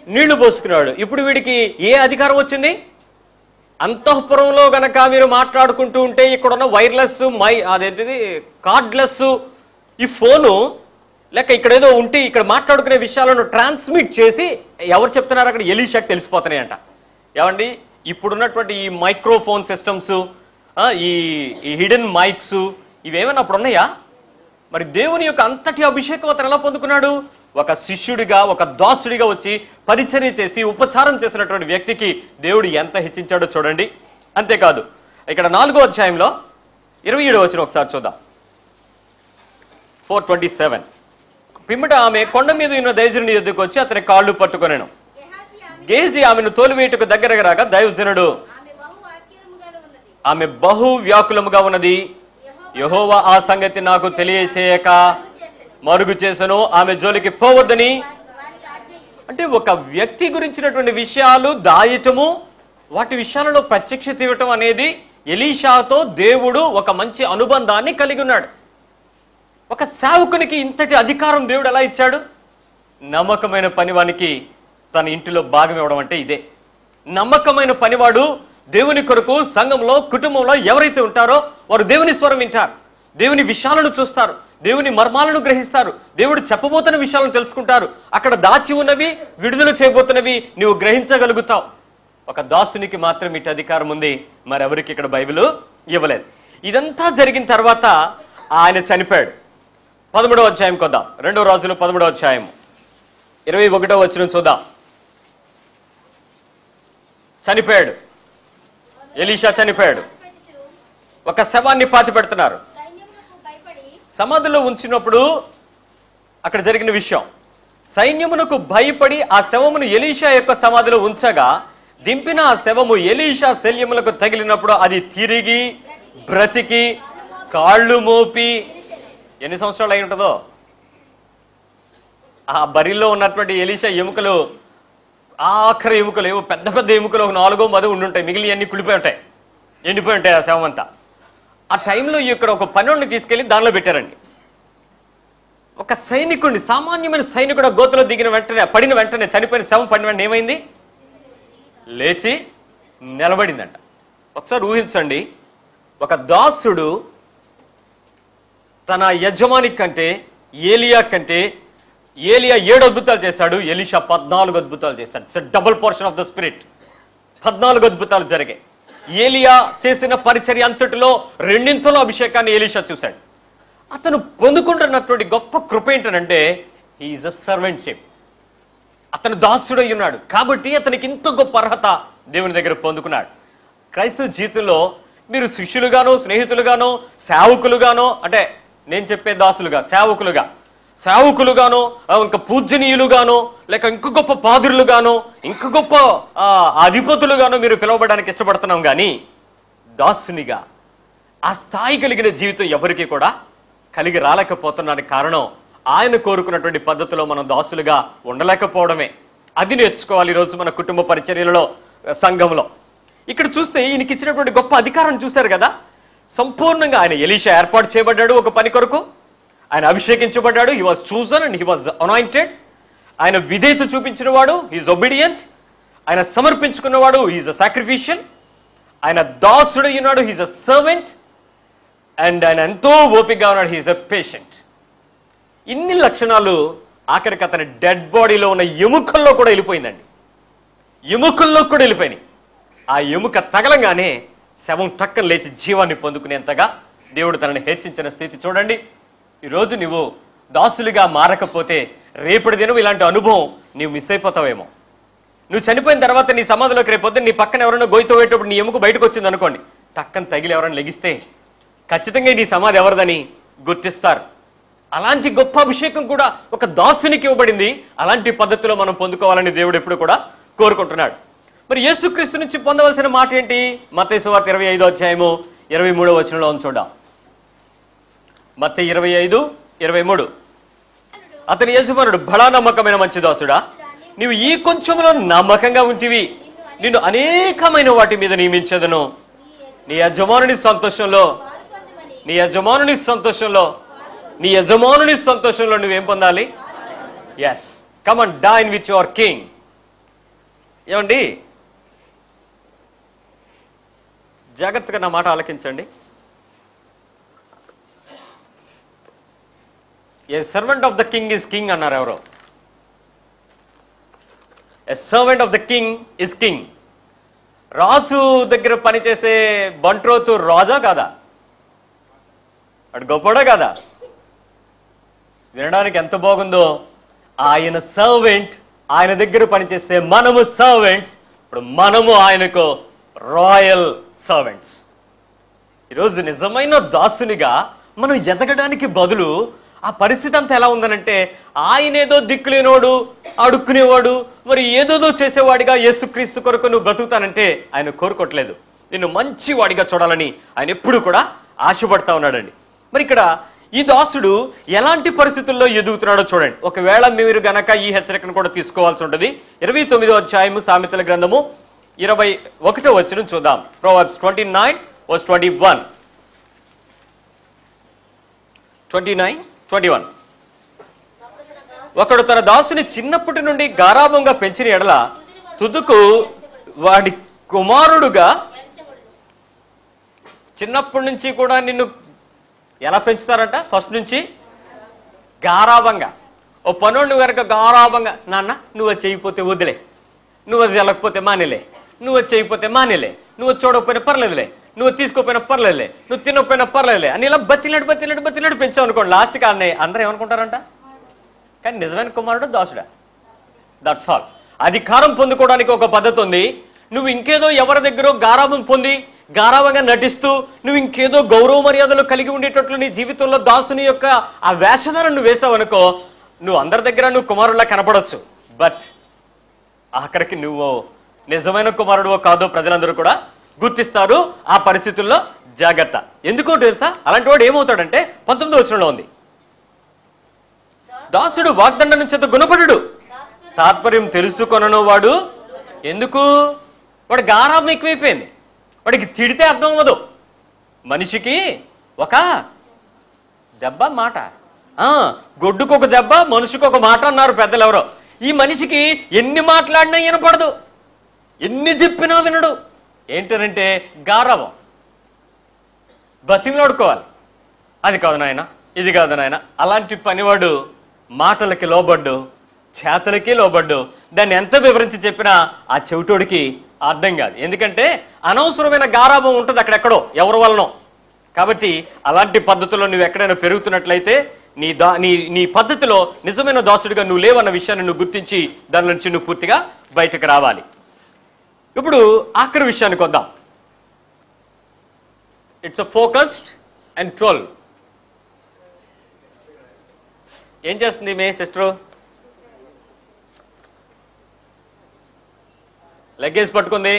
నీళ్లు పోసుకున్నాడు. ఇప్పుడు వీడికి ఏ అధికారం వచ్చింది? అంతఃపురంలో గనక మీరు మాట్లాడుకుంటూ ఉంటే ఇక్కడున్న వైర్లెస్ అదేంటిది కార్డ్లెస్ ఈ ఫోను లేక ఇక్కడ ఏదో ఉంటే ఇక్కడ మాట్లాడుకునే విషయాలను ట్రాన్స్మిట్ చేసి ఎవరు చెప్తున్నారు అక్కడ? ఎలీషాకి తెలిసిపోతున్నాయంట. ఏమండి ఇప్పుడున్నటువంటి ఈ మైక్రోఫోన్ సిస్టమ్స్, ఈ హిడెన్ మైక్స్ ఇవేమైనా అప్పుడు ఉన్నాయా? మరి దేవుని యొక్క అంతటి అభిషేకం అతను ఎలా పొందుకున్నాడు? ఒక శిష్యుడిగా, ఒక దాసుడిగా వచ్చి పరిచర్య చేసి ఉపచారం చేసినటువంటి వ్యక్తికి దేవుడు ఎంత హెచ్చించాడో చూడండి. అంతేకాదు ఇక్కడ 4వ అధ్యాయంలో 27వ వచనం ఒకసారి చూద్దాం. 4:27. పిమ్మట ఆమె కొండ మీద ఉన్న దైవజనుని ఎదురుకు వచ్చి అతని కాళ్ళు పట్టుకొనెను. గేజీ ఆమెను తోలివేటుకు దగ్గరగా రాగా దైవజనుడు ఆమె బహు వ్యాకులముగా ఉన్నది, యెహోవా ఆ సంగతి నాకు తెలియచేయక మరుగు చేసను, ఆమె జోలికి పోవద్దని. అంటే ఒక వ్యక్తి గురించినటువంటి విషయాలు దాయటము, వాటి విషయాలలో ప్రత్యక్షత ఇవ్వటం అనేది ఎలీషాతో దేవుడు ఒక మంచి అనుబంధాన్ని కలిగి ఉన్నాడు. ఒక సేవకునికి ఇంతటి అధికారం దేవుడు ఎలా ఇచ్చాడు? నమ్మకమైన పనివానికి తన ఇంటిలో భాగం ఇవ్వడం అంటే ఇదే. నమ్మకమైన పనివాడు దేవుని కొరకు సంఘంలో, కుటుంబంలో ఎవరైతే ఉంటారో వారు దేవుని స్వరం వింటారు, దేవుని విషయాలను చూస్తారు, దేవుని మర్మాలను గ్రహిస్తారు, దేవుడు చెప్పబోతున్న విషయాలను తెలుసుకుంటారు. అక్కడ దాచి ఉన్నవి, విడుదల చేయబోతున్నవి నువ్వు గ్రహించగలుగుతావు. ఒక దాసునికి మాత్రం ఇటు అధికారం ఉంది, మరెవరికి ఇక్కడ బైబిల్ ఇవ్వలేదు. ఇదంతా జరిగిన తర్వాత ఆయన చనిపోయాడు. 13వ అధ్యాయం కొద్దాం. 2 రాజులు 13వ అధ్యాయం 21వ వచనం చూద్దాం. చనిపోయాడు, ఎలీషా చనిపోయాడు. ఒక శవాన్ని పాతి పెడుతున్నారు. సమాధిలో ఉంచినప్పుడు అక్కడ జరిగిన విషయం, సైన్యమునకు భయపడి ఆ శవమును ఎలీషా యొక్క సమాధిలో ఉంచగా దింపిన ఆ శవము ఎలీషా శల్యములకు తగిలినప్పుడు అది తిరిగి బ్రతికి కాళ్ళు మోపి, ఎన్ని సంవత్సరాలు అయి ఉంటుందో, ఆ బరిలో ఉన్నటువంటి ఎలీషా ఎముకలు, ఆఖరి ఎముకలు, ఏవో పెద్ద పెద్ద ఎముకలు, ఒక 4 10 ఉండుంటాయి, మిగిలిన అన్ని కుళ్ళిపోయి ఉంటాయి, ఎండిపోయి ఉంటాయి ఆ శవం అంతా. ఆ టైంలో ఇక్కడ ఒక పనివాడిని తీసుకెళ్లి దానిలో పెట్టారండి. ఒక సైనికుడిని, సామాన్యమైన సైనికుడు గోతులో దిగిన వెంటనే, పడిన వెంటనే, చనిపోయిన శవం పడిన వెంటనే ఏమైంది? లేచి నిలబడిందంట. ఒకసారి ఊహించండి, ఒక దాసుడు తన యజమాని కంటే, ఏలియా కంటే, ఏలియా 7 అద్భుతాలు చేశాడు, ఎలీషా 14 అద్భుతాలు చేశాడు. It's double portion of the spirit. 14 అద్భుతాలు జరిగాయి. ఏలియా చేసిన పరిచర్య అంతటిలో 2 అభిషేకాన్ని ఎలీషా చూశాడు. అతను పొందుకుంటున్నటువంటి గొప్ప కృప ఏంటంటే హీఈస్ అ సర్వెంట్షిప్. అతను దాసుడై ఉన్నాడు కాబట్టి అతనికి ఇంత గొప్ప అర్హత దేవుని దగ్గర పొందుకున్నాడు. క్రైస్తవ జీవితంలో మీరు శిష్యులుగానో, స్నేహితులుగానో, సేవకులుగానో, అంటే నేను చెప్పే దాసులుగా, సేవకులుగా, సేవకులుగానో, ఇంకా పూజనీయులుగానో, లేక ఇంక గొప్ప పాదురులుగానో, ఇంక గొప్ప అధిపతులుగానో మీరు పిలువబడడానికి ఇష్టపడుతున్నాం. కానీ దాసునిగా ఆ స్థాయి కలిగిన జీవితం ఎవరికి కూడా కలిగి రాలేకపోతున్నానికి కారణం ఆయన కోరుకున్నటువంటి పద్ధతిలో మనం దాసులుగా ఉండలేకపోవడమే. అది నేర్చుకోవాలి ఈరోజు మన కుటుంబ పరిచర్యలలో, సంఘంలో. ఇక్కడ చూస్తే ఈయనకి ఇచ్చినటువంటి గొప్ప అధికారం చూశారు కదా. సంపూర్ణంగా ఆయన ఎలీషా ఏర్పాటు చేయబడ్డాడు ఒక పని కొరకు. ఆయన అభిషేకించబడ్డాడు. He was chosen and he was anointed. ఆయన విధేయత చూపించిన వాడు, హీఈస్ ఒబీడియంట్. ఆయన సమర్పించుకున్నవాడు, హీఈస్ అ సాక్రిఫిషియల్. ఆయన దాసుడు ఉన్నాడు, హీఈస్ అ సర్వెంట్. అండ్ ఆయన ఎంతో ఓపికగా ఉన్నాడు, హీఈస్ అ పేషెంట్. ఇన్ని లక్షణాలు ఆఖరికి అతని డెడ్ బాడీలో ఉన్న ఎముకల్లో కూడా వెళ్ళిపోయిందండి. ఎముకల్లో కూడా వెళ్ళిపోయినాయి. ఆ ఎముక తగలంగానే శవం టక్కన లేచి జీవాన్ని పొందుకునేంతగా దేవుడు తనని హెచ్చించిన స్థితి చూడండి. ఈరోజు నువ్వు దాసులుగా మారకపోతే రేపటి దినం ఇలాంటి అనుభవం నీవు మిస్ అయిపోతావేమో. నువ్వు చనిపోయిన తర్వాత నీ సమాధిలోకి రేపొద్దు నీ పక్కన ఎవరైనా గొయ్యితో పోయేటప్పుడు నీ ఎముక బయటకు వచ్చింది అనుకోండి, టక్కన తగిలి ఎవరైనా లెగిస్తే ఖచ్చితంగా నీ సమాధి ఎవరిదని గుర్తిస్తారు. అలాంటి గొప్ప అభిషేకం కూడా ఒక దాసునికి ఇవ్వబడింది. అలాంటి పద్ధతిలో మనం పొందుకోవాలని దేవుడు ఎప్పుడు కూడా కోరుకుంటున్నాడు. మరి యేసుక్రీస్తు నుంచి పొందవలసిన మాట ఏంటి? మత్తయి సువార్త 25వ అధ్యాయము 23వ వచనంలో చూద్దాం. మత్తయి 25:23. అతని యజమానుడు, బడా నమ్మకమైన మంచి దాసుడా, నీవు ఈ కొంచెంలో నమ్మకంగా ఉంటివి, నిన్ను అనేకమైన వాటి మీద నియమించదను. నీ యజమానుని సంతోషంలో నువ్వేం పొందాలి? Yes, come and dine with your king. ఏమండి, జాగ్రత్తగా నా మాట ఆలకించండి. A servant of the king is king అన్నారు ఎవరో. A servant of the king is king. రాజు దగ్గర పనిచేసే బంట్రోతు రాజా కాదా? అటు గొప్పడా కాదా? వినడానికి ఎంత బాగుందో. ఆయన సర్వెంట్, ఆయన దగ్గర పనిచేసే మనము సర్వెంట్స్. ఇప్పుడు మనము ఆయనకు రాయల్ సర్వెంట్స్. ఈరోజు నిజమైన దాసునిగా మనం ఎదగడానికి బదులు ఆ పరిస్థితి అంతా ఎలా ఉందనంటే, ఆయన ఏదో దిక్కులేనోడు, అడుక్కునేవాడు, మరి ఏదోదో చేసేవాడిగా యేసుక్రీస్తు కొరకు నువ్వు బ్రతుకుతానంటే ఆయన కోరుకోవట్లేదు. నిన్ను మంచి వాడిగా చూడాలని ఆయన ఎప్పుడు కూడా ఆశపడతా ఉన్నాడండి. మరి ఇక్కడ ఈ దాసుడు ఎలాంటి పరిస్థితుల్లో ఎదుగుతున్నాడో చూడండి. ఒకవేళ మీరు గనక ఈ హెచ్చరికను కూడా తీసుకోవాల్సి ఉంటుంది. 29వ అధ్యాయము సామెతల గ్రంథము 21వ వచనం చూద్దాం. Proverbs 29:21. 29:21. ఒకడు తన దాసుని చిన్నప్పటి నుండి గారాభంగా పెంచిన ఎడల తుదుకు వాడి కుమారుడుగా. చిన్నప్పటి నుంచి కూడా నిన్ను ఎలా పెంచుతారంట? ఫస్ట్ నుంచి గారాభంగా. ఓ పనోడు కనుక గారాభంగా, నాన్న నువ్వు అది చేయకపోతే వదిలే, నువ్వు అది వెళ్ళకపోతే మానేలే, నువ్వు అది చేయకపోతే మానేలే, నువ్వు చూడకపోయినా పర్లేదులే, నువ్వు తీసుకోపోయినా పర్లేదులే, నువ్వు తినకపోయినా పర్లేదులే అని ఇలా బతిలాడు పెంచావు అనుకోండి. లాస్ట్కి అందరూ ఏమనుకుంటారంట? కానీ నిజమైన కుమారుడు దాసుడా? That's all. అధికారం పొందుకోవడానికి ఒక పద్ధతి ఉంది. నువ్వు ఇంకేదో ఎవరి దగ్గర గారాభం పొంది గారాభంగా నటిస్తూ నువ్వు ఇంకేదో గౌరవ మర్యాదలు కలిగి ఉండేటట్లు నీ జీవితంలో దాసుని యొక్క ఆ వేషధారణ నువ్వు వేసావు అనుకో, నువ్వు అందరి దగ్గర నువ్వు కుమారుడిలా కనపడవచ్చు. బట్ ఆఖరికి నువ్వు నిజమైన కుమారుడువో కాదో ప్రజలందరూ కూడా గుర్తిస్తారు. ఆ పరిస్థితుల్లో జాగ్రత్త. ఎందుకో తెలుసా? అలాంటి వాడు ఏమవుతాడంటే 19వ వచనంలో ఉంది, దాసుడు వాగ్దండనం చేత గుణపడు, తాత్పర్యం తెలుసుకొనను వాడు. ఎందుకు? వాడు గారాభం ఎక్కువైపోయింది. వాడికి తిడితే అర్థం అవ్వదు. మనిషికి ఒక దెబ్బ మాట, గొడ్డుకు ఒక దెబ్బ, మనిషికి ఒక మాట అన్నారు పెద్దలు ఎవరో. ఈ మనిషికి ఎన్ని మాట్లాడినా వినపడదు, ఎన్ని చెప్పినా వినడు. ఏంటనంటే గారాభం. బతిమిలాడుకోవాలి. అది కాదు నాయన, ఇది కాదు నాయన. అలాంటి పనివాడు మాటలకి లోబడ్డు, చేతలకి లోబడ్డు. దాన్ని ఎంత వివరించి చెప్పినా ఆ చెవిటోడికి అర్థం కాదు. ఎందుకంటే అనవసరమైన గారాభం ఉంటుంది అక్కడెక్కడో ఎవరి వలనో. కాబట్టి అలాంటి పద్ధతిలో నువ్వు ఎక్కడైనా పెరుగుతున్నట్లయితే నీ పద్ధతిలో నిజమైన దాసుడిగా నువ్వు లేవన్న విషయాన్ని నువ్వు గుర్తించి దాని నుంచి నువ్వు పూర్తిగా బయటకు రావాలి. ఇప్పుడు ఆఖరి విషయానికి వద్దాం. It's a focused and 12. ఏం చేస్తుంది మీ సిస్టరు? లగేజ్ పట్టుకుంది,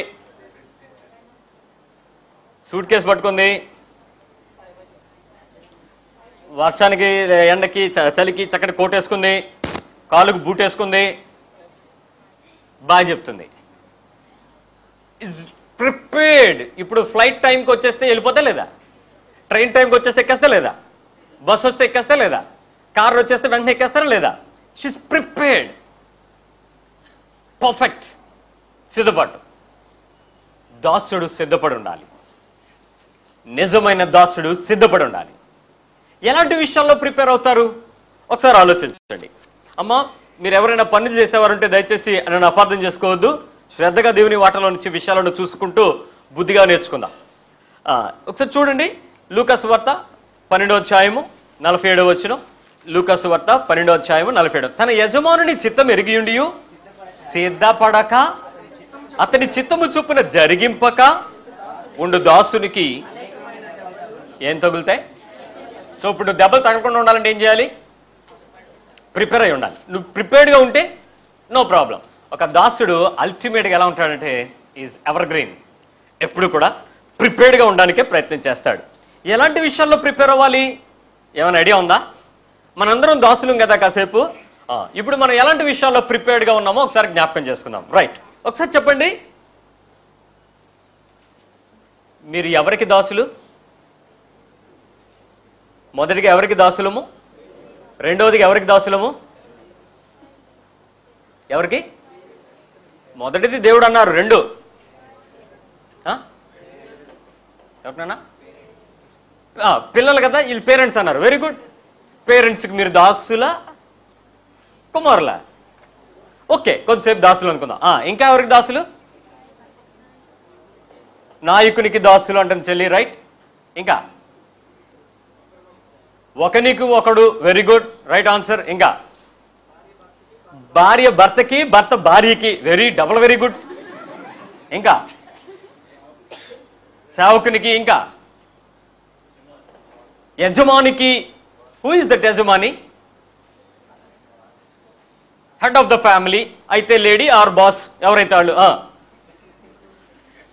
సూట్ కేసు పట్టుకుంది, వర్షానికి ఎండకి చలికి చక్కటి కోట్ వేసుకుంది, కాలుకు బూట్ వేసుకుంది, బాగా చెప్తుంది. Is prepared. ఇప్పుడు ఫ్లైట్ టైంకి వచ్చేస్తే వెళ్ళిపోతే లేదా? ట్రైన్ టైంకి వచ్చేస్తే ఎక్కేస్తే లేదా? బస్ వస్తే ఎక్కేస్తే లేదా? కార్ వచ్చేస్తే వెంటనే ఎక్కేస్తారా లేదా? She's prepared. పర్ఫెక్ట్. సిద్ధపాటు. దాసుడు సిద్ధపడి ఉండాలి. నిజమైన దాసుడు సిద్ధపడి ఉండాలి. ఎలాంటి విషయాల్లో ప్రిపేర్ అవుతారు? ఒకసారి ఆలోచించండి. అమ్మా, మీరు ఎవరైనా పనులు చేసేవారుంటే దయచేసి నన్ను అపార్థం చేసుకోవద్దు. శ్రద్ధగా దేవుని వాటలో నుంచి విషయాలను చూసుకుంటూ బుద్ధిగా నేర్చుకుందాం. ఒకసారి చూడండి, లూకాసు వార్త 12వ అధ్యాయము 47వ వచనం. లూకాసు వార్త 12వ అధ్యాయము 47. తన యజమానుని చిత్తం ఎరిగియుండి సిద్ధపడక అతని చిత్తము చొప్పున జరిగింపక ఉండు దాసునికి ఏం తగులుతాయి? సో ఇప్పుడు దెబ్బలు తగలకుండా ఉండాలంటే ఏం చేయాలి? ప్రిపేర్ అయి ఉండాలి. నువ్వు ప్రిపేర్డ్గా ఉంటే నో ప్రాబ్లం. ఒక దాసుడు అల్టిమేట్గా ఎలా ఉంటాడంటే ఈజ్ ఎవర్ గ్రీన్. ఎప్పుడు కూడా ప్రిపేర్డ్గా ఉండడానికే ప్రయత్నం చేస్తాడు. ఎలాంటి విషయాల్లో ప్రిపేర్ అవ్వాలి? ఏమైనా ఐడియా ఉందా? మనందరం దాసులం కదా కాసేపు. ఇప్పుడు మనం ఎలాంటి విషయాల్లో ప్రిపేర్డ్గా ఉన్నామో ఒకసారి జ్ఞాపకం చేసుకుందాం. రైట్, ఒకసారి చెప్పండి, మీరు ఎవరికి దాసులు? మొదటిగా ఎవరికి దాసులము? రెండవదిగా ఎవరికి దాసులము? ఎవరికి? మొదటిది దేవుడు అన్నారు, రెండు ఎవరినన్నా పిల్లలు కదా, వీళ్ళు పేరెంట్స్ అన్నారు. Very good. పేరెంట్స్కి మీరు దాసులా కుమారులా? ఓకే, కొద్దిసేపు దాసులు అనుకుందాం. ఇంకా ఎవరికి దాసులు? నాయకునికి దాసులు అంటుంది చెల్లి. రైట్. ఇంకా ఒకనికి ఒకడు. Very good, right answer. ఇంకా భార్య భర్తకి, భర్త భార్యకి. Very good. ఇంకా సేవకునికి. ఇంకా యజమానికి. హూ ఇస్ దట్ యజమాని? Head of the family. అయితే లేడీ ఆర్ బాస్, ఎవరైతే వాళ్ళు.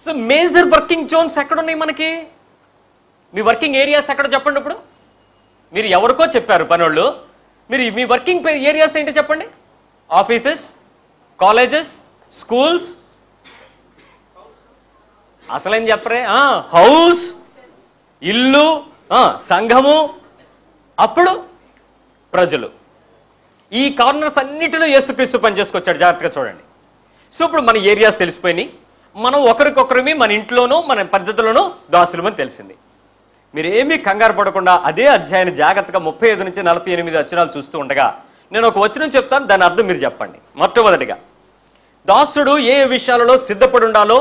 సో మేజర్ వర్కింగ్ జోన్స్ ఎక్కడున్నాయి మనకి? మీ వర్కింగ్ ఏరియాస్ ఎక్కడ చెప్పండి. ఇప్పుడు మీరు ఎవరికో చెప్పారు పనోళ్ళు, మీరు మీ వర్కింగ్ ఏరియాస్ ఏంటి చెప్పండి? ఆఫీసెస్, కాలేజెస్, స్కూల్స్, అసలేం చెప్పరే? హౌస్, ఇల్లు, సంఘము, అప్పుడు ప్రజలు. ఈ కార్నర్స్ అన్నిటిలో యేసుక్రీస్తు పని చేసుకొచ్చాడు. జాగ్రత్తగా చూడండి. సో ఇప్పుడు మన ఏరియాస్ తెలిసిపోయినాయి. మనం ఒకరికొకరిమి మన ఇంట్లోనూ మన పద్ధతిలోనూ దాసులమని తెలిసింది. మీరు ఏమీ కంగారు పడకుండా అదే అధ్యాయాన్ని జాగ్రత్తగా 35 నుంచి 48 వచనాలు చూస్తూ ఉండగా నేను ఒక వచనం చెప్తాను, దాని అర్థం మీరు చెప్పండి. మొట్టమొదటిగా దాసుడు ఏ విషయాలలో సిద్ధపడి ఉండాలో,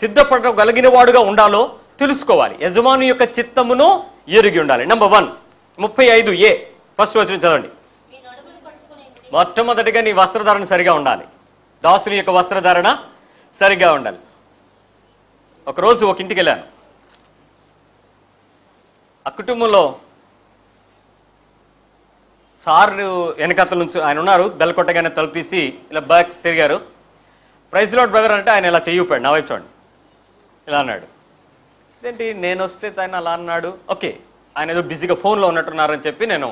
సిద్ధపడగలిగిన వాడుగా ఉండాలో తెలుసుకోవాలి. యజమాని యొక్క చిత్తమును ఎరిగి ఉండాలి. నెంబర్ 1, 35a ఫస్ట్ వచనం చదవండి. మొట్టమొదటిగా నీ వస్త్రధారణ సరిగా ఉండాలి. దాసుని యొక్క వస్త్రధారణ సరిగా ఉండాలి. ఒకరోజు ఒక ఇంటికి వెళ్ళాను. ఆ కుటుంబంలో సారు వెనకతల నుంచి ఆయన ఉన్నారు. బెల్ కొట్టగానే తలుపు తీసి ఇలా బ్యాక్ తిరిగారు. ప్రైజ్ లార్డ్ బ్రదర్ అంటే ఆయన ఇలా చెయ్యిపోయాడు. నా వైపు చూడండి, ఇలా అన్నాడు. ఇదేంటి నేను వస్తే ఆయన అలా అన్నాడు. ఓకే, ఆయన ఏదో బిజీగా ఫోన్లో ఉన్నట్టున్నారని చెప్పి నేను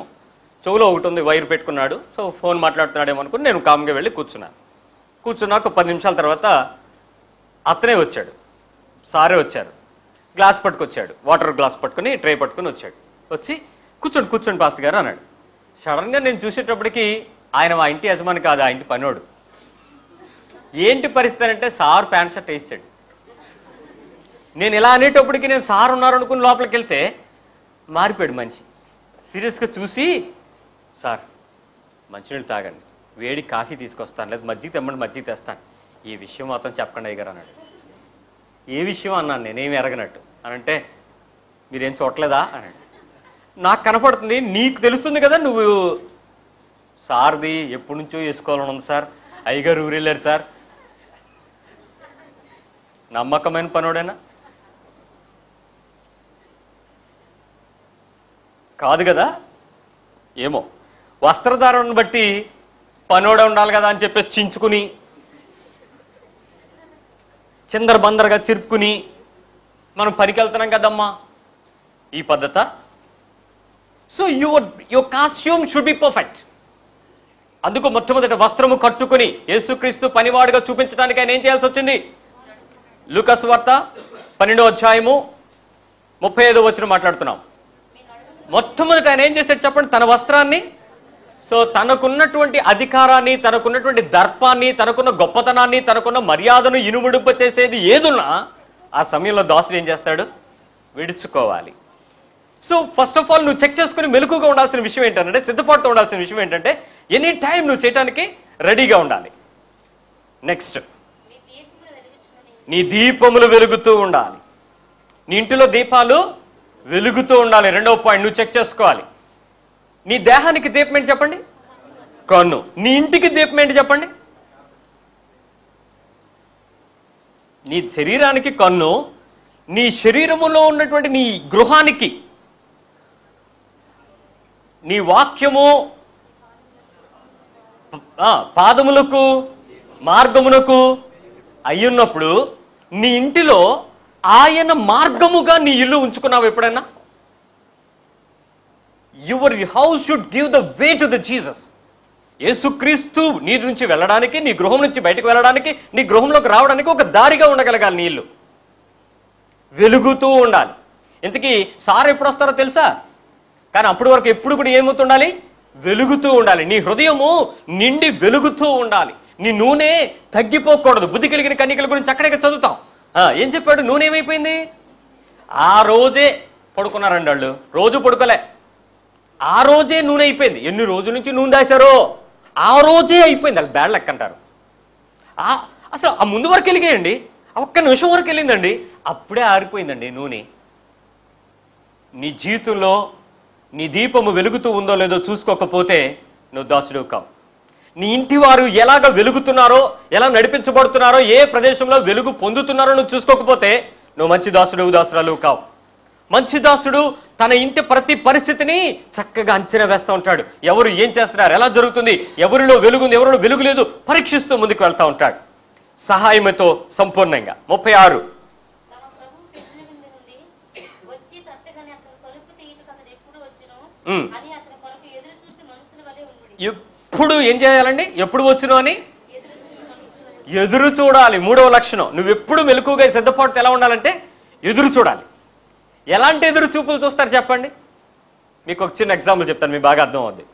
చెవులో ఒకటి ఉంది వైర్ పెట్టుకున్నాడు. సో ఫోన్ మాట్లాడుతున్నాడేమో అనుకుని నేను కామ్గా వెళ్ళి కూర్చున్నాను. కూర్చున్నాక 10 నిమిషాల తర్వాత అతనే వచ్చాడు, సారే వచ్చారు. గ్లాస్ పట్టుకొచ్చాడు, వాటర్ గ్లాస్ పట్టుకుని ట్రే పట్టుకుని వచ్చాడు. వచ్చి కూర్చోండి పాస్టర్ గారు అన్నాడు. సడన్గా నేను చూసేటప్పటికి ఆయన మా ఇంటి యజమాని కాదు, ఆ ఇంటి పనోడు. ఏంటి పరిస్థితి అంటే సార్ ప్యాంట్ షర్ట్ వేసాడు. నేను ఇలా అనేటప్పటికి నేను సార్ ఉన్నారు అనుకుని లోపలికి వెళ్తే మారిపోయాడు మనిషి. సీరియస్గా చూసి, సార్ మంచినీళ్ళు తాగండి, వేడి కాఫీ తీసుకొస్తాను, లేదా మజ్జిగ తెమ్మండి మజ్జిగ తెస్తాను, ఈ విషయం మాత్రం చెప్పకండి అయ్యగారు అన్నాడు. ఏ విషయం అన్నాను నేనేమి ఎరగనట్టు. అని అంటే మీరేం చూడలేదా అన్నాడు. నాకు కనపడుతుంది, నీకు తెలుస్తుంది కదా, నువ్వు సార్ది ఎప్పటి నుంచో వేసుకోవాలని ఉంది సార్, అయ్యగారు ఊరెళ్ళారు సార్. నమ్మకమైన పనుడేనా? కాదు కదా. ఏమో వస్త్రధారణను బట్టి పనోడే ఉండాలి కదా అని చెప్పేసి చించుకుని చిందరబందరగా చిరుపుకుని మనం పనికి వెళ్తున్నాం కదమ్మా, ఈ పద్ధత. So your costume should be perfect. అందుకు మొట్టమొదటి వస్త్రము కట్టుకుని యేసుక్రీస్తు పనివాడుగా చూపించడానికి ఆయన ఏం చేయాల్సి వచ్చింది? లూకాసు వార్త 12వ అధ్యాయము 35వ వచనం మాట్లాడుతున్నాం. మొట్టమొదటి ఆయన ఏం చేశాడు చెప్పండి? తన వస్త్రాన్ని, సో తనకున్నటువంటి అధికారాన్ని, తనకున్నటువంటి దర్పాన్ని, తనకున్న గొప్పతనాన్ని, తనకున్న మర్యాదను ఇనుముడింప చేసేది ఏదున్నా ఆ సమయంలో దాసుడు ఏం చేస్తాడు? విడుచుకోవాలి. సో ఫస్ట్ ఆఫ్ ఆల్ నువ్వు చెక్ చేసుకుని మెలకుగా ఉండాల్సిన విషయం ఏంటంటే, సిద్ధపాటుతో ఉండాల్సిన విషయం ఏంటంటే, ఎనీ టైం నువ్వు చేయడానికి రెడీగా ఉండాలి. నెక్స్ట్, నీ దీపములు వెలుగుతూ ఉండాలి. నీ ఇంటిలో దీపాలు వెలుగుతూ ఉండాలి. రెండవ పాయింట్ నువ్వు చెక్ చేసుకోవాలి. నీ దేహానికి దీపం ఏంటి చెప్పండి? కన్ను. నీ ఇంటికి దీపం ఏంటి చెప్పండి? నీ శరీరానికి కన్ను, నీ శరీరములో ఉన్నటువంటి నీ గృహానికి నీ వాక్యము పాదములకు మార్గమునకు అయ్యున్నప్పుడు నీ ఇంటిలో ఆయన మార్గముగా నీ ఇల్లు ఉంచుకున్నావు ఎప్పుడైనా? Your house should give the way to the Jesus. యేసుక్రీస్తు నీ నుంచి వెళ్ళడానికి, నీ గృహం నుంచి బయటకు వెళ్ళడానికి, నీ గృహంలోకి రావడానికి ఒక దారిగా ఉండగలగాలి. నీ ఇల్లు వెలుగుతూ ఉండాలి. ఇంతకీ సార్ ఎప్పుడు వస్తారో తెలుసా? కానీ అప్పటి వరకు ఎప్పుడు కూడా ఏమవుతుండాలి? వెలుగుతూ ఉండాలి. నీ హృదయము నిండి వెలుగుతూ ఉండాలి. నీ నూనె తగ్గిపోకూడదు. బుద్ధి కలిగిన కన్యకల గురించి అక్కడే చదువుతాం. ఏం చెప్పాడు? నూనె ఏమైపోయింది? ఆ రోజే పడుకున్నారండి వాళ్ళు, రోజు పడుకోలే. ఆ రోజే నూనె అయిపోయింది. ఎన్ని రోజుల నుంచి నూనె దాశారో ఆ రోజే అయిపోయింది. వాళ్ళు బ్యాడ్ లెక్క అంటారు. అసలు ఆ ముందు వరకు వెలిగేయండి, ఒక్క నిమిషం వరకు వెళ్ళిందండి, అప్పుడే ఆరిపోయిందండి నూనె. నీ జీవితంలో నీ దీపము వెలుగుతూ ఉందో లేదో చూసుకోకపోతే నువ్వు దాసుడు కావు. నీ ఇంటి వారు ఎలాగ వెలుగుతున్నారో, ఎలా నడిపించబడుతున్నారో, ఏ ప్రదేశంలో వెలుగు పొందుతున్నారో నువ్వు చూసుకోకపోతే నువ్వు మంచి దాసురాలు కావు. మంచి దాసుడు తన ఇంటి ప్రతి పరిస్థితిని చక్కగా అంచనా వేస్తూ ఉంటాడు. ఎవరు ఏం చేస్తున్నారు, ఎలా జరుగుతుంది, ఎవరిలో వెలుగుంది, ఎవరిలో వెలుగు లేదు పరీక్షిస్తూ ముందుకు వెళ్తూ ఉంటాడు సహాయంతో సంపూర్ణంగా. 36 ఎప్పుడు ఏం చేయాలండి? ఎప్పుడు వచ్చును అని ఎదురు చూడాలి. 3వ లక్షణం, నువ్వు ఎప్పుడు మెలకుగా సిద్ధపాటుతో ఎలా ఉండాలంటే ఎదురు చూడాలి. ఎలాంటి ఎదురు చూపులు చూస్తారు చెప్పండి? మీకు ఒక చిన్న ఎగ్జాంపుల్ చెప్తాను, మీకు బాగా అర్థం అవుద్ది.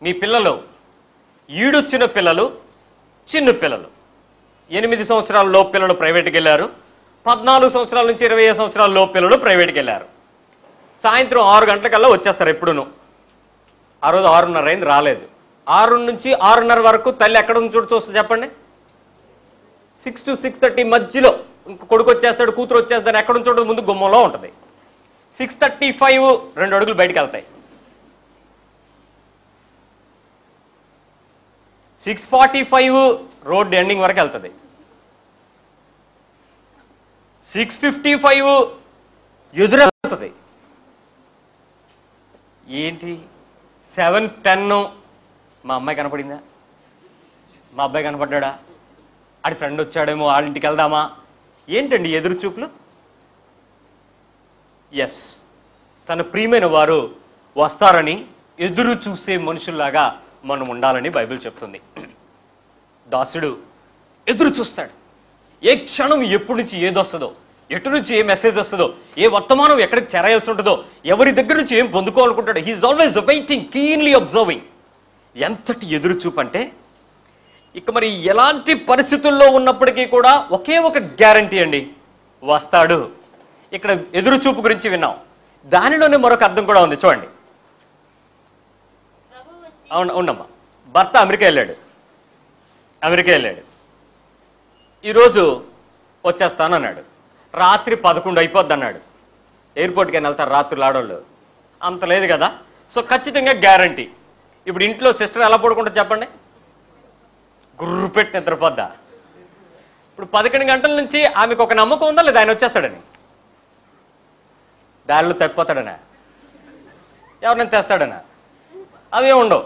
మీ పిల్లలు, ఈడొచ్చిన పిల్లలు, చిన్న పిల్లలు, 8 సంవత్సరాల లోపు పిల్లలు ప్రైవేట్కి వెళ్ళారు, 14 సంవత్సరాల నుంచి 25 సంవత్సరాల లోపు పిల్లలు ప్రైవేట్కి వెళ్ళారు. సాయంత్రం 6 గంటలకల్లా వచ్చేస్తారు. ఎప్పుడును ఆ రోజు 6:30 అయింది, రాలేదు. 6 నుంచి 6:30 వరకు తల్లి ఎక్కడ నుంచి చూస్తుంది చెప్పండి? 6 to 6:30 మధ్యలో కొడుకు వచ్చేస్తాడు, కూతురు వచ్చేస్తాడు. ఎక్కడ నుంచి చూడదు? ముందు గుమ్మంలో ఉంటుంది. 6:35 2 అడుగులు బయటకు వెళ్తాయి. 6:45 రోడ్ ఎండింగ్ వరకు వెళ్తుంది. 6:55 ఎదురెళ్తుంది. ఏంటి 7:10 మా అమ్మాయి కనపడిందా, మా అబ్బాయి కనపడ్డా, ఆడి ఫ్రెండ్ వచ్చాడేమో, వాళ్ళ ఇంటికి వెళ్దామా? ఏంటండి ఎదురు చూపులు? ఎస్, తన ప్రియమైన వారు వస్తారని ఎదురు చూసే మనుషుల్లాగా మనం ఉండాలని బైబిల్ చెప్తుంది. దాసుడు ఎదురు చూస్తాడు. ఏ క్షణం ఎప్పటి నుంచి ఏదొస్తుందో, ఎటు నుంచి ఏ మెసేజ్ వస్తుందో, ఏ వర్తమానం ఎక్కడికి చేరాల్సి ఉంటుందో, ఎవరి దగ్గర నుంచి ఏం పొందుకోవాలనుకుంటాడో, he's always waiting, keenly observing. ఎంతటి ఎదురు చూపు అంటే, ఇక మరి ఎలాంటి పరిస్థితుల్లో ఉన్నప్పటికీ కూడా ఒకే ఒక గ్యారంటీ అండి, వస్తాడు. ఇక్కడ ఎదురు చూపు గురించి విన్నాం, దానిలోనే మరొక అర్థం కూడా ఉంది. చూడండి, అవునమ్మా, భర్త అమెరికా వెళ్ళాడు. ఈరోజు వచ్చేస్తాను అన్నాడు. రాత్రి 11 అయిపోద్ది అన్నాడు. ఎయిర్పోర్ట్కి అని వెళ్తారు రాత్రులు ఆడవాళ్ళు, అంత లేదు కదా. సో ఖచ్చితంగా గ్యారంటీ. ఇప్పుడు ఇంట్లో సిస్టర్ ఎలా పడుకుంటుంది చెప్పండి? గుర్రు పెట్టి నిద్రపోద్దా? ఇప్పుడు 11 గంటల నుంచి ఆమెకు ఒక నమ్మకం ఉందా లేదా ఆయన వచ్చేస్తాడని? దారిలో తప్పిపోతాడనా, ఎవరినైనా తెస్తాడనా? అవే ఉండవు.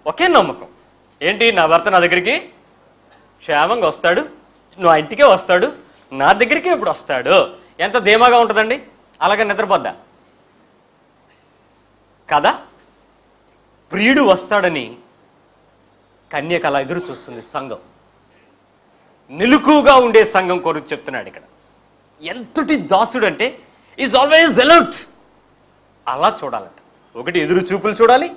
ఒకే నమ్మకం ఏంటి, నా భర్త నా దగ్గరికి క్షేమంగా వస్తాడు, నా ఇంటికే వస్తాడు, నా దగ్గరికే ఇప్పుడు వస్తాడు. ఎంత ధీమాగా ఉంటుందండి. అలాగే నిద్రపోద్దా కదా. ప్రియుడు వస్తాడని కన్యక అలా ఎదురు చూస్తుంది. సంఘం నిలుకుగా ఉండే సంఘం కొరకు చెప్తున్నాడు ఇక్కడ. ఎంతటి దాసుడు అంటే ఈజ్ ఆల్వేస్ అలర్ట్. అలా చూడాలంట. ఒకటి ఎదురు చూపులు చూడాలి,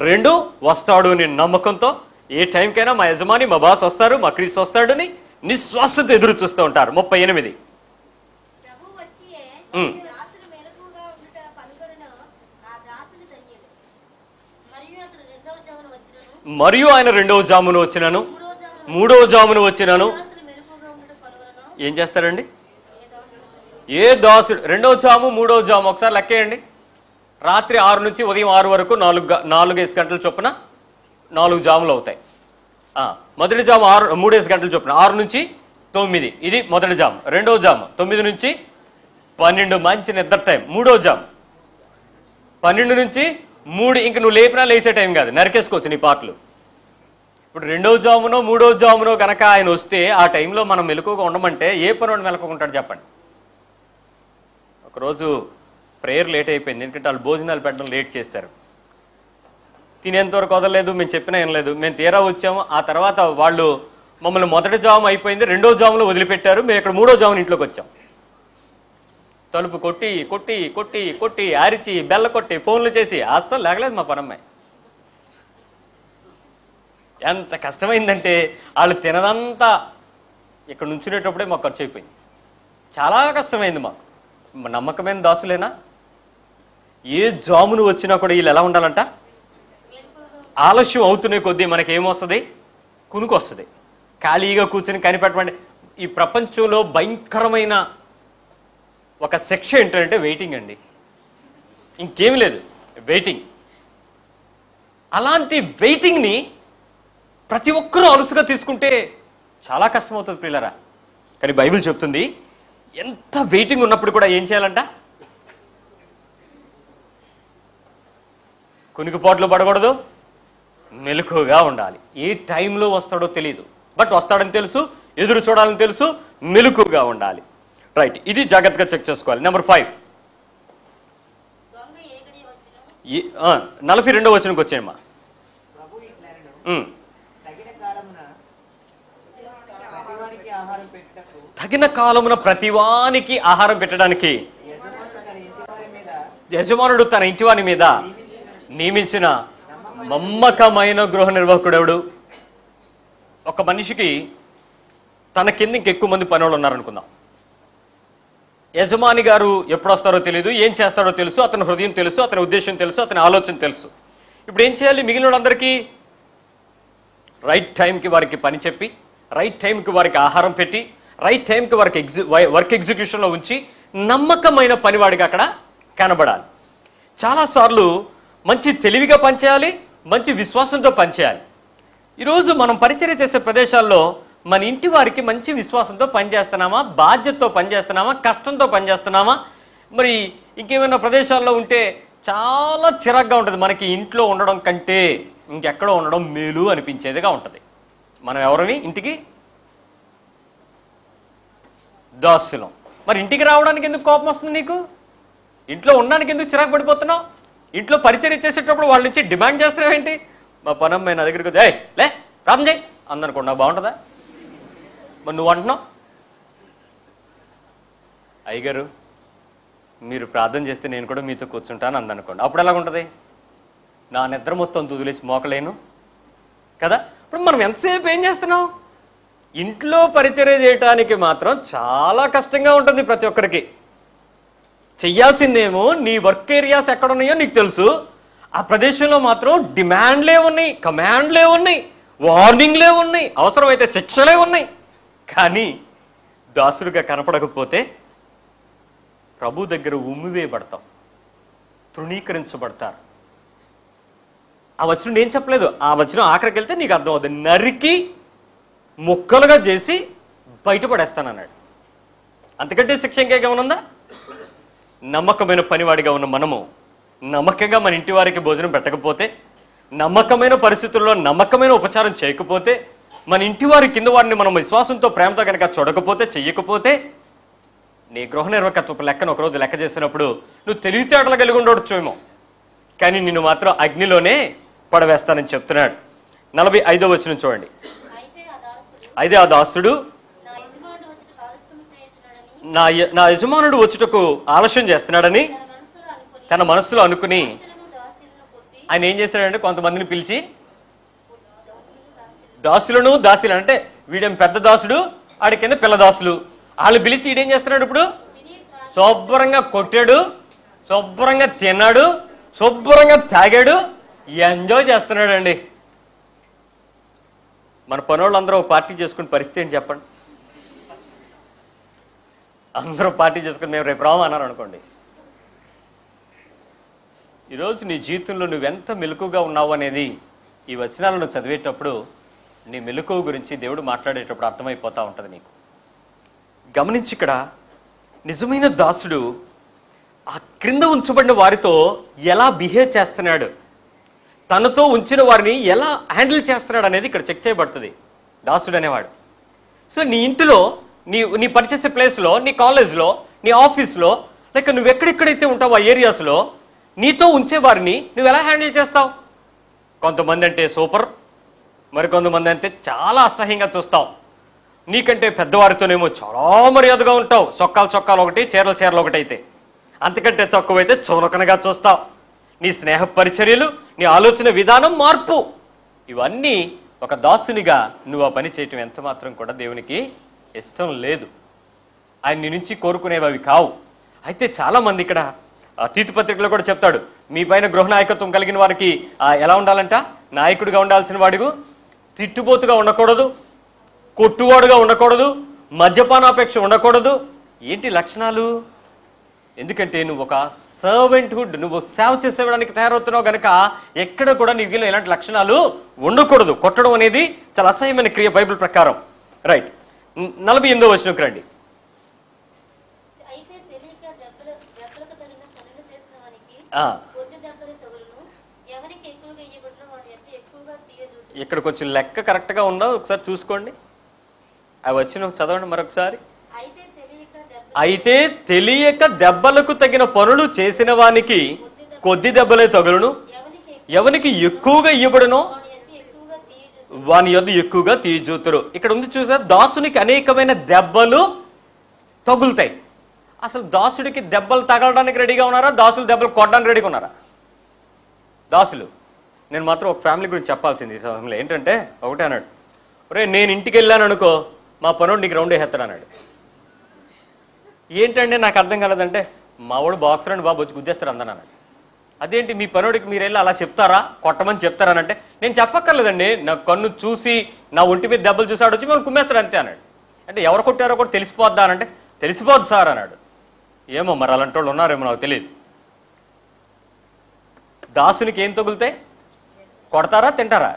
రెండు వస్తాడు అని నమ్మకంతో ఏ టైంకైనా మా యజమాని మా బాస్ వస్తారు, మా క్రీస్తు వస్తాడని నిశ్వాసంతో ఎదురు చూస్తూ ఉంటారు. 38 మరియు ఆయన రెండవ జామును వచ్చినాను, మూడవ జామును వచ్చినాను. ఏం చేస్తారండి? ఏ దాసుడు రెండవ జాము మూడవ జాము ఒకసారి లెక్కేయండి. రాత్రి 6 నుంచి ఉదయం 6 వరకు 4 గంటల చొప్పున 4 జాములు అవుతాయి. మొదటి జాము 3 గంటల చొప్పున 6 నుంచి 9, ఇది మొదటి జాము. రెండవ జాము 9 నుంచి 12, మంచి నిద్ర టైం. మూడో జాము 12 నుంచి 3, ఇంక నువ్వు లేపినా లేచే టైం కాదు, నరికేసుకోవచ్చు నీ పాటలు. ఇప్పుడు రెండవ జామునో మూడో జామునో కనుక ఆయన వస్తే ఆ టైంలో మనం మెలకుగా ఉండమంటే ఏ పనుడు మెలకుంటాడు చెప్పండి. ఒకరోజు ప్రేయర్ లేట్ అయిపోయింది, ఎందుకంటే వాళ్ళు భోజనాలు పెట్టడం లేట్ చేశారు. తినేంతవరకు వదలలేదు, మేము చెప్పినా ఏం లేదు. మేము తీరా వచ్చాము. ఆ తర్వాత వాళ్ళు మమ్మల్ని మొదటి జాము అయిపోయింది, రెండో జాములో వదిలిపెట్టారు. మేము ఇక్కడ మూడో జామున ఇంట్లోకి వచ్చాం. తలుపు కొట్టి కొట్టి కొట్టి కొట్టి అరిచి బెల్ల కొట్టి ఫోన్లు చేసి అస్సలు లేగలేదు మా పనమ్మాయి. ఎంత కష్టమైందంటే వాళ్ళు తినదంతా ఇక్కడ నుంచునేటప్పుడే మాకు ఖర్చు అయిపోయింది. చాలా కష్టమైంది మాకు. నమ్మకమైన దాసులేనా? ఏ జామును వచ్చినా కూడా వీళ్ళు ఎలా ఉండాలంట? ఆలస్యం అవుతునే కొద్దీ మనకేమొస్తుంది? కునుకు వస్తుంది. ఖాళీగా కూర్చొని కనిపెట్టమండి. ఈ ప్రపంచంలో భయంకరమైన ఒక శిక్ష ఏంటంటే వెయిటింగ్ అండి. ఇంకేమి లేదు, వెయిటింగ్. అలాంటి వెయిటింగ్ని ప్రతి ఒక్కరూ అలుసుగా తీసుకుంటే చాలా కష్టమవుతుంది ప్రియులారా. కానీ బైబిల్ చెప్తుంది ఎంత వెయిటింగ్ ఉన్నప్పుడు కూడా ఏం చేయాలంట? కునికిపాట్లు పడకూడదు, మెలకుగా ఉండాలి. ఏ టైంలో వస్తాడో తెలియదు, బట్ వస్తాడని తెలుసు, ఎదురు చూడాలని తెలుసు, మెలకుగా ఉండాలి. రైట్, ఇది జాగ్రత్తగా చెక్ చేసుకోవాలి. నెంబర్ 5, 42వ వచనంకి వచ్చేయమ్మా. తగిన కాలమున ప్రతివానికి ఆహారం పెట్టడానికి యజమానుడు తన ఇంటివాని మీద నియమించిన నమ్మకమైన గృహ నిర్వాహకుడెవడు? ఒక మనిషికి తన కింద ఇంకెక్కువ మంది పనులు ఉన్నారనుకుందాం. యజమాని గారు ఎప్పుడు వస్తారో తెలియదు, ఏం చేస్తారో తెలుసు, అతని హృదయం తెలుసు, అతని ఉద్దేశం తెలుసు, అతని ఆలోచన తెలుసు. ఇప్పుడు ఏం చేయాలి? మిగిలిన వాళ్ళందరికీ రైట్ టైంకి వారికి పని చెప్పి, రైట్ టైంకి వారికి ఆహారం పెట్టి, రైట్ టైంకి వారికి వర్క్ ఎగ్జిక్యూషన్లో ఉంచి నమ్మకమైన పనివాడిగా అక్కడ కనబడాలి. చాలాసార్లు మంచి తెలివిగా పనిచేయాలి, మంచి విశ్వాసంతో పనిచేయాలి. ఈరోజు మనం పరిచర్య చేసే ప్రదేశాల్లో మన ఇంటి వారికి మంచి విశ్వాసంతో పనిచేస్తున్నామా, బాధ్యతతో పనిచేస్తున్నామా, కష్టంతో పనిచేస్తున్నామా? మరి ఇంకేమైనా ప్రదేశాల్లో ఉంటే చాలా చిరాగ్గా ఉంటుంది. మనకి ఇంట్లో ఉండడం కంటే ఇంకెక్కడో ఉండడం మేలు అనిపించేదిగా ఉంటుంది. మనం ఎవరిని ఇంటికి దాసులం. మరి ఇంటికి రావడానికి ఎందుకు కోపం వస్తుంది నీకు? ఇంట్లో ఉండడానికి ఎందుకు చిరాకు పడిపోతున్నావు? ఇంట్లో పరిచర్య చేసేటప్పుడు వాళ్ళ నుంచి డిమాండ్ చేస్తున్నావు ఏంటి? మా పనమ్మాయి నా దగ్గరికి లే ప్రార్థన చేయి అందనుకోండి, నాకు బాగుంటుందా? మరి నువ్వు అంటున్నావు అయ్యగారు మీరు ప్రార్థన చేస్తే నేను కూడా మీతో కూర్చుంటాను అందనుకోండి, అప్పుడు ఎలాగుంటుంది? నా నిద్ర మొత్తం తుదిలేసి మోకలేను కదా. ఇప్పుడు మనం ఎంతసేపు ఏం చేస్తున్నాం? ఇంట్లో పరిచర్య చేయటానికి మాత్రం చాలా కష్టంగా ఉంటుంది ప్రతి ఒక్కరికి. చెయ్యాల్సిందేమో నీ వర్క్ ఏరియాస్ ఎక్కడున్నాయో నీకు తెలుసు. ఆ ప్రదేశంలో మాత్రం డిమాండ్లే ఉన్నాయి, కమాండ్లే ఉన్నాయి, వార్నింగ్లే ఉన్నాయి, అవసరమైతే శిక్షలే ఉన్నాయి. కానీ దాసులుగా కనపడకపోతే ప్రభు దగ్గర ఉమ్మివేయబడతాం, తృణీకరించబడతారు. ఆ వచనం ఏం చెప్పలేదు, ఆ వచనం ఆఖరికి వెళ్తే నీకు అర్థం అవుతుంది. నరికి ముక్కలుగా చేసి బయటపడేస్తానన్నాడు. అంతకంటే శిక్ష ఇంకేమనుందా? నమ్మకమైన పనివాడిగా ఉన్న మనము నమ్మకంగా మన ఇంటి వారికి భోజనం పెట్టకపోతే, నమ్మకమైన పరిస్థితుల్లో నమ్మకమైన ఉపచారం చేయకపోతే, మన ఇంటి వారి కింద వారిని మనం విశ్వాసంతో ప్రేమతో కనుక చూడకపోతే, చెయ్యకపోతే, నీ గృహ నిర్వాహకత్వపు లెక్కను ఒకరోజు లెక్క చేసినప్పుడు నువ్వు తెలివితేటలు కలిగి ఉండొచ్చేమో, కానీ నిన్ను మాత్రం అగ్నిలోనే పడవేస్తానని చెప్తున్నాడు. 45వ వచనం చూడండి. అయితే ఆ దాసుడు నా యజమానుడు వచ్చుటకు ఆలస్యం చేస్తున్నాడని తన మనస్సులో అనుకుని ఆయన ఏం చేశాడంటే కొంతమందిని పిలిచి, దాసులను దాసులు అంటే వీడేం పెద్ద దాసుడు, ఆడి కింద పిల్ల దాసులు, వాళ్ళు పిలిచి ఈడేం చేస్తున్నాడు, ఇప్పుడు శుభ్రంగా కొట్టాడు, శుభ్రంగా తిన్నాడు, శుభ్రంగా తాగాడు, ఎంజాయ్ చేస్తున్నాడు అండి. మన పనోళ్ళందరూ ఒక పార్టీ చేసుకుని పరిస్థితి ఏంటి చెప్పండి? అందరూ పార్టీ చేసుకుని మేము రేపు రాము అన్నారు అనుకోండి. ఈరోజు నీ జీవితంలో నువ్వెంత మెలకుగా ఉన్నావు అనేది ఈ వచనాలను చదివేటప్పుడు, నీ మెలకువ గురించి దేవుడు మాట్లాడేటప్పుడు అర్థమైపోతూ ఉంటుంది నీకు. గమనించి, ఇక్కడ నిజమైన దాసుడు ఆ క్రింద ఉంచబడిన వారితో ఎలా బిహేవ్ చేస్తున్నాడు, తనతో ఉంచిన వారిని ఎలా హ్యాండిల్ చేస్తున్నాడు అనేది ఇక్కడ చెక్ చేయబడుతుంది దాసుడు అనేవాడు. సో నీ ఇంటిలో, నీ పనిచేసే ప్లేస్లో, నీ కాలేజ్లో, నీ ఆఫీస్లో, లేక నువ్వు ఎక్కడెక్కడైతే ఉంటావో ఆ ఏరియాస్లో నీతో ఉంచే వారిని నువ్వు ఎలా హ్యాండిల్ చేస్తావు? కొంతమంది అంటే సూపర్, మరికొంతమంది అంటే చాలా అసహ్యంగా చూస్తావు. నీకంటే పెద్దవారితోనేమో చాలా మర్యాదగా ఉంటావు, చొక్కాలు ఒకటి, చీరలు ఒకటి అయితే. అంతకంటే తక్కువైతే చులకనగా చూస్తావు. నీ స్నేహ పరిచర్యలు, నీ ఆలోచన విధానం మార్పు, ఇవన్నీ ఒక దాసునిగా నువ్వు ఆ పని చేయటం ఎంత మాత్రం కూడా దేవునికి ఇష్టం లేదు. ఆయన నీ నుంచి కోరుకునేవి అవి కావు. అయితే చాలామంది ఇక్కడ తీతు పత్రికలో కూడా చెప్తాడు, మీ పైన గృహ నాయకత్వం కలిగిన వారికి ఎలా ఉండాలంట? నాయకుడిగా ఉండాల్సిన వాడికు తిట్టుబోతుగా ఉండకూడదు, కొట్టువాడుగా ఉండకూడదు, మద్యపానాపేక్ష ఉండకూడదు. ఏంటి లక్షణాలు? ఎందుకంటే నువ్వు ఒక సర్వెంట్హుడ్, నువ్వు సేవ చేసేవాడానికి తయారవుతున్నావు కనుక ఎక్కడ కూడా నీకు ఇలాంటి లక్షణాలు ఉండకూడదు. కొట్టడం అనేది చాలా అసహ్యమైన క్రియ బైబిల్ ప్రకారం. రైట్, 48వ వచనంకి రండి. ఇక్కడ కొంచెం లెక్క కరెక్ట్గా ఉందా ఒకసారి చూసుకోండి. అవి వచ్చిన చదవండి మరొకసారి. అయితే తెలియక దెబ్బలకు తగిన పనులు చేసిన వానికి కొద్ది దెబ్బలే తగులును, ఎవనికి ఎక్కువగా ఇవ్వబడునో వాని యొద్ద ఎక్కువగా తీజూతురు. ఇక్కడ ఉంది చూసారు, దాసునికి అనేకమైన దెబ్బలు తగులుతాయి. అసలు దాసుడికి దెబ్బలు తగలడానికి రెడీగా ఉన్నారా? దాసులు దెబ్బలు కొట్టడానికి రెడీగా ఉన్నారా? దాసులు. నేను మాత్రం ఒక ఫ్యామిలీ గురించి చెప్పాల్సింది ఈ సమయంలో. ఏంటంటే ఒకటే అన్నాడు, ఒరే నేను ఇంటికి వెళ్ళాను అనుకో, మా పనుడు నీకు రౌండ్ వేస్తాడు అన్నాడు. ఏంటంటే నాకు అర్థం కాలేదంటే, మా వాడు బాక్సర్ అండి బాబు వచ్చి గుద్దేస్తాడు అందను అన్నాడు. అదేంటి మీ పనుడికి మీరు వెళ్ళి అలా చెప్తారా, కొట్టమని చెప్తారనంటే, నేను చెప్పక్కర్లేదండి, నా కన్ను చూసి నా ఒంటి మీద దెబ్బలు చూసాడు వచ్చి మేము కుమ్మేస్తాడు అంతే అన్నాడు. అంటే ఎవరు కొట్టారో కూడా తెలిసిపోద్దా అనంటే, తెలిసిపోద్దు సార్ అన్నాడు. ఏమో మరి అలాంటి వాళ్ళు ఉన్నారేమో నాకు తెలియదు. దాసునికి ఏం తగులుతాయి? కొడతారా, తింటారా?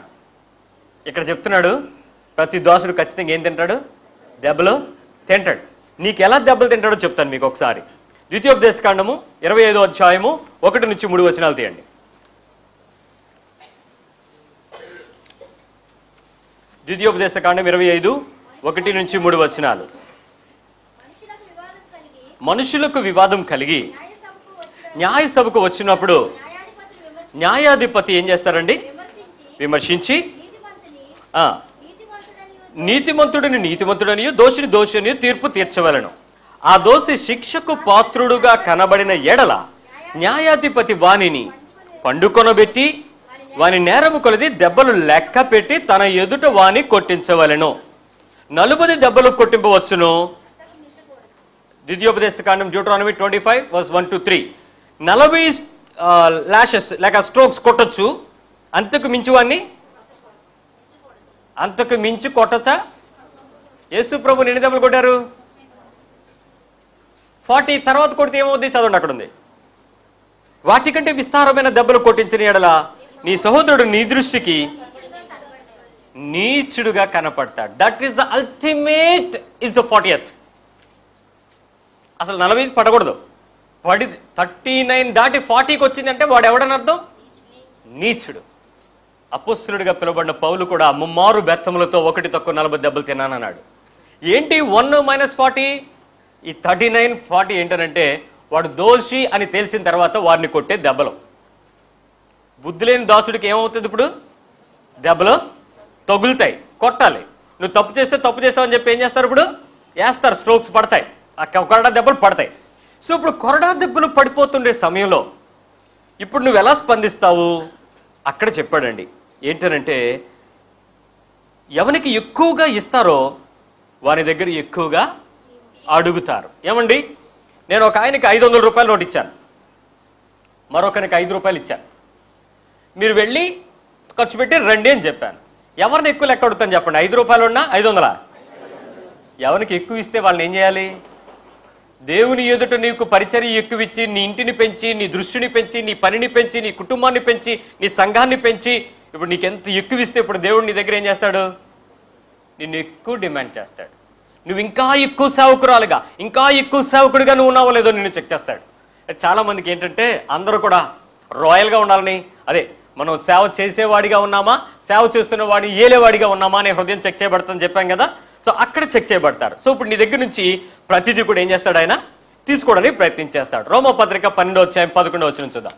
ఇక్కడ చెప్తున్నాడు ప్రతి దాసుడు ఖచ్చితంగా ఏం తింటాడు? దెబ్బలు తింటాడు. నీకు ఎలా దెబ్బలు తింటాడో చెప్తాను మీకు ఒకసారి. ద్వితీయోపదేశకాండము 25వ అధ్యాయము 1 నుంచి 3 వచనాలు తీయండి. ద్వితీయోపదేశకాండం 25, 1 నుంచి 3 వచనాలు. మనుషులకు వివాదం కలిగి న్యాయ సభకు వచ్చినప్పుడు న్యాయాధిపతి ఏం చేస్తారండి? విమర్శించి నీతిమంతుడిని నీతిమంతుడనియు దోషిని దోషిని తీర్పు తీర్చవలను. ఆ దోషి శిక్షకు పాత్రుడుగా కనబడిన ఎడల న్యాయాధిపతి వానిని పండుకొనబెట్టి వాని నేరము కొలది దెబ్బలు లెక్క పెట్టి తన ఎదుట వాని కొట్టించవలను. 40 దెబ్బలు కొట్టింపవచ్చును. ద్వితీయోపదేశకాండం డ్యూటరానమీ 25:1-3. 40 లాషెస్ లేక స్ట్రోక్స్ కొట్టొచ్చు. అంతకు మించి వాడిని అంతకు మించి కొట్టచ్చా? యేసు ప్రభుని ఎన్ని దెబ్బలు కొట్టారు? 40 తర్వాత కొడితే ఏమవుద్ది? చదవండి, అక్కడ ఉంది. వాటికంటే విస్తారమైన దెబ్బలు కొట్టించిన ఎడల నీ సహోదరుడు నీ దృష్టికి నీచుడుగా కనపడతాడు. That is the ultimate is the 40th. అసలు 40 పడకూడదు. 39 దాటి 40కి వచ్చిందంటే వాడు ఎవడని అర్థం? నీచుడు. అపొస్తలుడిగా పిలువబడిన పౌలు కూడా ముమ్మారు బెత్తములతో 1 తక్కువ 40 దెబ్బలు తిన్నానన్నాడు. ఏంటి 1 - 40? ఈ 39, 40 ఏంటనంటే వాడు దోషి అని తెలిసిన తర్వాత వారిని కొట్టే దెబ్బలు. బుద్ధి లేని దాసుడికి ఏమవుతుంది? ఇప్పుడు దెబ్బలు తగులుతాయి, కొట్టాలి. నువ్వు తప్పు చేస్తే తప్పు చేస్తావని చెప్పి ఏం చేస్తారు? ఇప్పుడు వేస్తారు, స్ట్రోక్స్ పడతాయి, ఆ కొరడా దెబ్బలు పడతాయి. సో ఇప్పుడు కొరడా దెబ్బలు పడిపోతుండే సమయంలో ఇప్పుడు నువ్వు ఎలా స్పందిస్తావు? అక్కడ చెప్పాడండి. ఏంటనంటే ఎవరికి ఎక్కువగా ఇస్తారో వారి దగ్గర ఎక్కువగా అడుగుతారు. ఏమండి, నేను ఒక ఆయనకి 500 రూపాయలు నోటు ఇచ్చాను, మరొకరికి 5 రూపాయలు ఇచ్చాను. మీరు వెళ్ళి ఖర్చు పెట్టి రండి అని చెప్పాను. ఎవరిని ఎక్కువ లెక్క అడుగుతాను చెప్పండి? 5 రూపాయలు ఉన్నా 500? ఎవరికి ఎక్కువ ఇస్తే వాళ్ళని ఏం చేయాలి? దేవుని ఎదుట నీకు పరిచర్య ఎక్కువ ఇచ్చి, నీ ఇంటిని పెంచి, నీ దృష్టిని పెంచి, నీ పనిని పెంచి, నీ కుటుంబాన్ని పెంచి, నీ సంఘాన్ని పెంచి, ఇప్పుడు నీకు ఎంత ఎక్కువ ఇస్తే ఇప్పుడు దేవుడు నీ దగ్గర ఏం చేస్తాడు? నిన్ను ఎక్కువ డిమాండ్ చేస్తాడు. నువ్వు ఇంకా ఎక్కువ సేవకురాలుగా, ఇంకా ఎక్కువ సేవకుడిగా నువ్వు ఉన్నావో లేదో నిన్ను చెక్ చేస్తాడు. చాలామందికి ఏంటంటే అందరూ కూడా రాయల్గా ఉండాలని, అదే మనం సేవ చేసేవాడిగా ఉన్నామా, సేవ చేస్తున్న వాడిని ఏలేవాడిగా ఉన్నామా అనే హృదయం చెక్ చేయబడుతుందని చెప్పాం కదా. సో అక్కడ చెక్ చేయబడతారు. సో ఇప్పుడు నీ దగ్గర నుంచి ప్రతిదీ కూడా ఏం చేస్తాడు? ఆయన తీసుకోవడానికి ప్రయత్నం చేస్తాడు. రోమపత్రిక 12:11 చూద్దాం.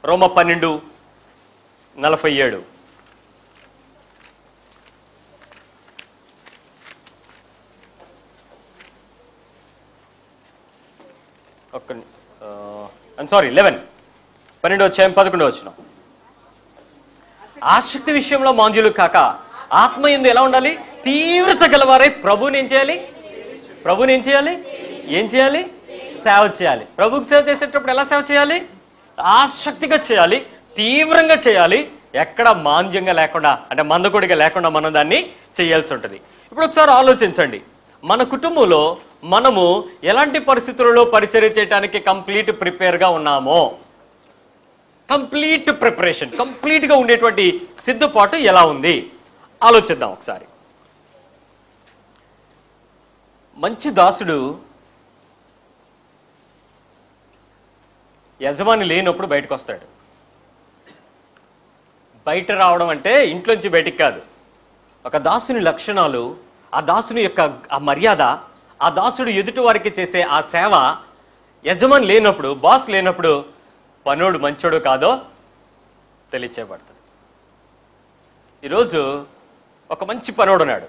రోమ 12:47. సారీ 11, 12:11. ఆసక్తి విషయంలో మాంద్యులు కాక ఆత్మయందు ఎలా ఉండాలి? తీవ్రత గలవారై ప్రభువుని ఏం చేయాలి? ప్రభువుని ఏం చేయాలి? ఏం చేయాలి? సేవ చేయాలి. ప్రభువుకి సేవ చేసేటప్పుడు ఎలా సేవ చేయాలి? ఆసక్తిగా చేయాలి, తీవ్రంగా చేయాలి, ఎక్కడ మాంద్యంగా లేకుండా, అంటే మందకొడిగా లేకుండా మనం దాన్ని చేయాల్సి ఉంటుంది. ఇప్పుడు ఒకసారి ఆలోచించండి, మన కుటుంబంలో మనము ఎలాంటి పరిస్థితులలో పరిచర్య చేయడానికి కంప్లీట్ ప్రిపేర్గా ఉన్నామో, కంప్లీట్ ప్రిపరేషన్, కంప్లీట్గా ఉండేటువంటి సిద్ధపాటు ఎలా ఉంది ఆలోచిద్దాం ఒకసారి. మంచి దాసుడు యజమాని లేనప్పుడు బయటకు వస్తాడు. బయట రావడం అంటే ఇంట్లోంచి బయటికి కాదు. ఒక దాసుని లక్షణాలు, ఆ దాసుని యొక్క ఆ మర్యాద, ఆ దాసుడు ఎదుటి వారికి చేసే ఆ సేవ యజమాని లేనప్పుడు, బాస్ లేనప్పుడు పనోడు మంచోడు కాదో తెలియచేయబడుతుంది. ఈరోజు ఒక మంచి పనోడు ఉన్నాడు,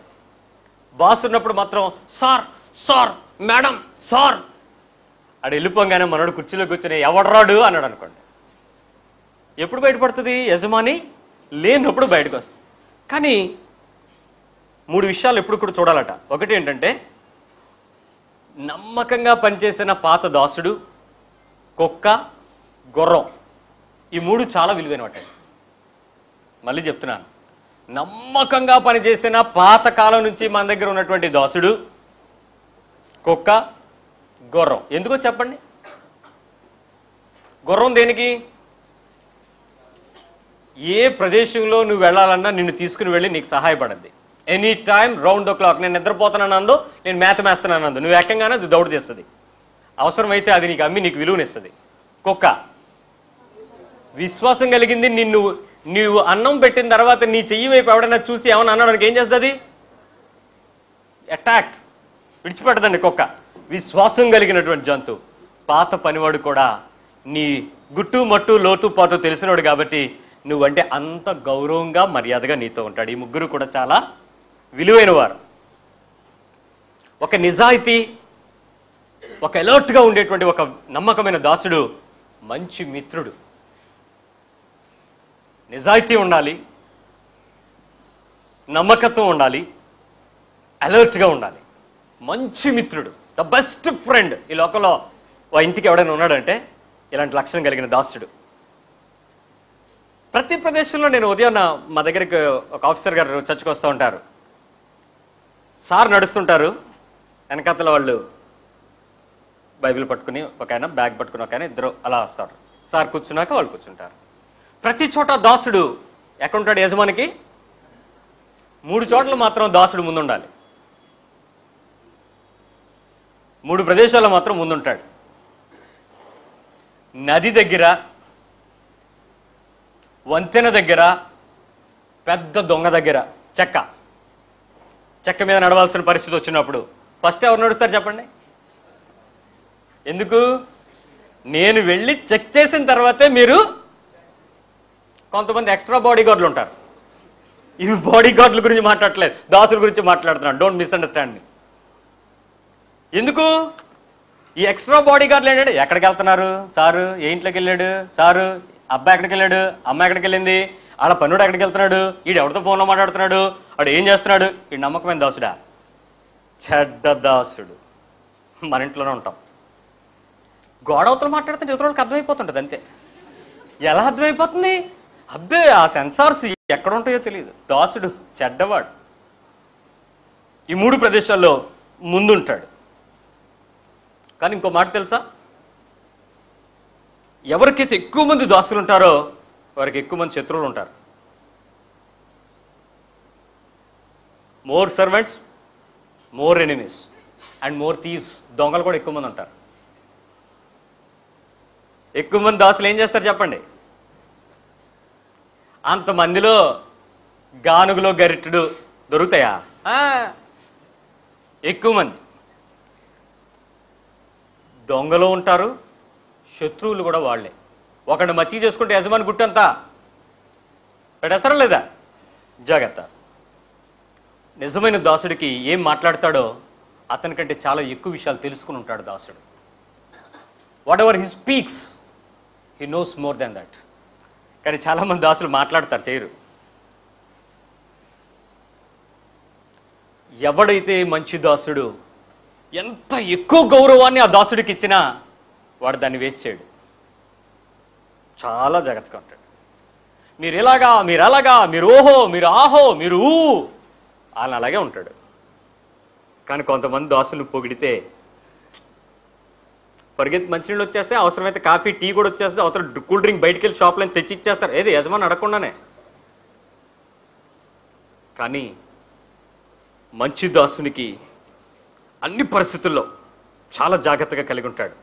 బాస్ ఉన్నప్పుడు మాత్రం సార్ సార్ మేడం సార్ అడు వెళ్ళిపోగానే మనోడు కుర్చీలో కూర్చొని ఎవడరాడు అన్నాడు అనుకోండి. ఎప్పుడు బయటపడుతుంది? యజమాని లేనప్పుడు బయటకు వస్తుంది. కానీ 3 విషయాలు ఎప్పుడు కూడా చూడాలట. ఒకటి ఏంటంటే నమ్మకంగా పనిచేసిన పాత దాసుడు, కుక్క, గుర్రం, ఈ 3 చాలా విలువైనమాట. మళ్ళీ చెప్తున్నాను, నమ్మకంగా పనిచేసిన పాత కాలం నుంచి మన దగ్గర ఉన్నటువంటి దాసుడు, కుక్క, గుర్రం. ఎందుకో చెప్పండి? గుర్రం దేనికి? ఏ ప్రదేశంలో నువ్వు వెళ్ళాలన్నా నిన్ను తీసుకుని వెళ్ళి నీకు సహాయపడింది. Any time round the clock. నేను నిద్రపోతున్నానందో, నేను మేత మేస్తున్నానందో, నువ్వు ఏకంగానే అది దౌడు చేస్తుంది. అవసరమైతే అది నీకు అమ్మి నీకు విలువనిస్తుంది. కుక్క విశ్వాసం కలిగింది. నీవు అన్నం పెట్టిన తర్వాత నీ చెయ్యి వైపు ఎవడన్నా చూసి ఏమన్నా అన్నాడానికి ఏం చేస్తుంది? అటాక్, విడిచిపెట్టదండి కుక్క. విశ్వాసం కలిగినటువంటి జంతువు. పాత పనివాడు కూడా నీ గుట్టు మట్టు లోతు పాటు తెలిసినవాడు కాబట్టి నువ్వంటే అంత గౌరవంగా మర్యాదగా నీతో ఉంటాడు. ఈ 3 కూడా చాలా విలువైన వారు. ఒక నిజాయితీ, ఒక అలర్ట్గా ఉండేటువంటి ఒక నమ్మకమైన దాసుడు మంచి మిత్రుడు. నిజాయితీ ఉండాలి, నమ్మకత్వం ఉండాలి, అలర్ట్గా ఉండాలి. మంచి మిత్రుడు, ద బెస్ట్ ఫ్రెండ్. ఈ లోకంలో ఇంటికి ఎవడైనా ఉన్నాడంటే ఇలాంటి లక్షణం కలిగిన దాసుడు. ప్రతి ప్రదేశంలో నేను ఉదయం మా దగ్గరికి ఒక ఆఫీసర్ గారు చర్చకు వస్తూ ఉంటారు. సార్ నడుస్తుంటారు, వెనకాతల వాళ్ళు బైబిల్ పట్టుకుని, ఒక ఆయన బ్యాగ్ పట్టుకుని, ఒక ఆయన, ఇద్దరు అలా వస్తారు. సార్ కూర్చున్నాక వాళ్ళు కూర్చుంటారు. ప్రతి చోట దాసుడు ఎక్కడుంటాడు? యజమానికి 3 చోట్ల మాత్రం దాసుడు ముందుండాలి. 3 ప్రదేశాల్లో మాత్రం ముందుంటాడు. నది దగ్గర, వంతెన దగ్గర, పెద్ద దొంగ దగ్గర చెక్క మీద నడవాల్సిన పరిస్థితి వచ్చినప్పుడు ఫస్ట్ ఎవరు నడుస్తారు చెప్పండి? ఎందుకు? నేను వెళ్ళి చెక్ చేసిన తర్వాతే మీరు. కొంతమంది ఎక్స్ట్రా బాడీ గార్డులు ఉంటారు. ఇవి బాడీ గార్డుల గురించి మాట్లాడట్లేదు, దాసుల గురించి మాట్లాడుతున్నాను. డోంట్ మిస్అండర్స్టాండ్ మీ. ఎందుకు ఈ ఎక్స్ట్రా బాడీ గార్డులు ఏంటంటే, ఎక్కడికి వెళ్తున్నారు సారు, ఏ ఇంట్లోకి వెళ్ళాడు సారు, అబ్బాయి ఎక్కడికి వెళ్ళాడు, అమ్మాయి ఎక్కడికి వెళ్ళింది, వాళ్ళ పన్నుడు ఎక్కడికి వెళ్తున్నాడు, వీడు ఎవరితో ఫోన్లో మాట్లాడుతున్నాడు, వాడు ఏం చేస్తున్నాడు, ఈ నమ్మకమైన దాసుడా? చెడ్డ దాసుడు. మన ఇంట్లోనే ఉంటాం. గోడవతలు మాట్లాడితే ఇతరులకు అర్థమైపోతుంటుంది అంతే. ఎలా అర్థమైపోతుంది? అబ్బే ఆ సెన్సార్స్ ఎక్కడ ఉంటాయో తెలియదు. దాసుడు చెడ్డవాడు. ఈ 3 ప్రదేశాల్లో ముందుంటాడు. కానీ ఇంకో మాట తెలుసా? ఎవరికైతే ఎక్కువ మంది దాసులు ఉంటారో వారికి ఎక్కువ మంది శత్రువులు ఉంటారు. More servants, more enemies and more thieves. దొంగలు కూడా ఎక్కువ మంది ఉంటారు. ఎక్కువ మంది దాసులు ఏం చేస్తారు చెప్పండి? అంతమందిలో గానుగులో గరిటెడు దొరుకుతాయా? ఎక్కువ మంది దొంగలు ఉంటారు, శత్రువులు కూడా వాళ్లే. ఒకటి మచ్చిక చేసుకుంటే యజమాని గుట్టంతా పెట్టేస్తారా లేదా? జాగ్రత్త. నిజమైన దాసుడికి ఏం మాట్లాడతాడో అతనికంటే చాలా ఎక్కువ విషయాలు తెలుసుకుని ఉంటాడు దాసుడు. What ever he speaks, he knows more than that. కానీ చాలామంది దాసులు మాట్లాడతారు, చేయరు. ఎవడైతే మంచి దాసుడు ఎంత ఎక్కువ గౌరవాన్ని ఆ దాసుడికి ఇచ్చినా వాడు దాన్ని వేస్ట్ చేయడు. చాలా జాగ్రత్తగా ఉంటాడు. మీరు ఇలాగా, మీరు అలాగా, మీరు ఓహో, మీరు ఆహో, మీరు ఊ అని అలాగే ఉంటాడు. కానీ కొంతమంది దాసులు పొగిడితే పరిగెత్తి మంచినీళ్ళు వచ్చేస్తే, అవసరమైతే కాఫీ టీ కూడా వచ్చేస్తే, అవతల కూల్ డ్రింక్ బయటికి వెళ్ళి షాప్లో తెచ్చి ఇచ్చేస్తారు. ఏది యజమాని అడగకుండానే. కానీ మంచి దాసునికి అన్ని పరిస్థితుల్లో చాలా జాగ్రత్తగా కలిగి ఉంటాడు.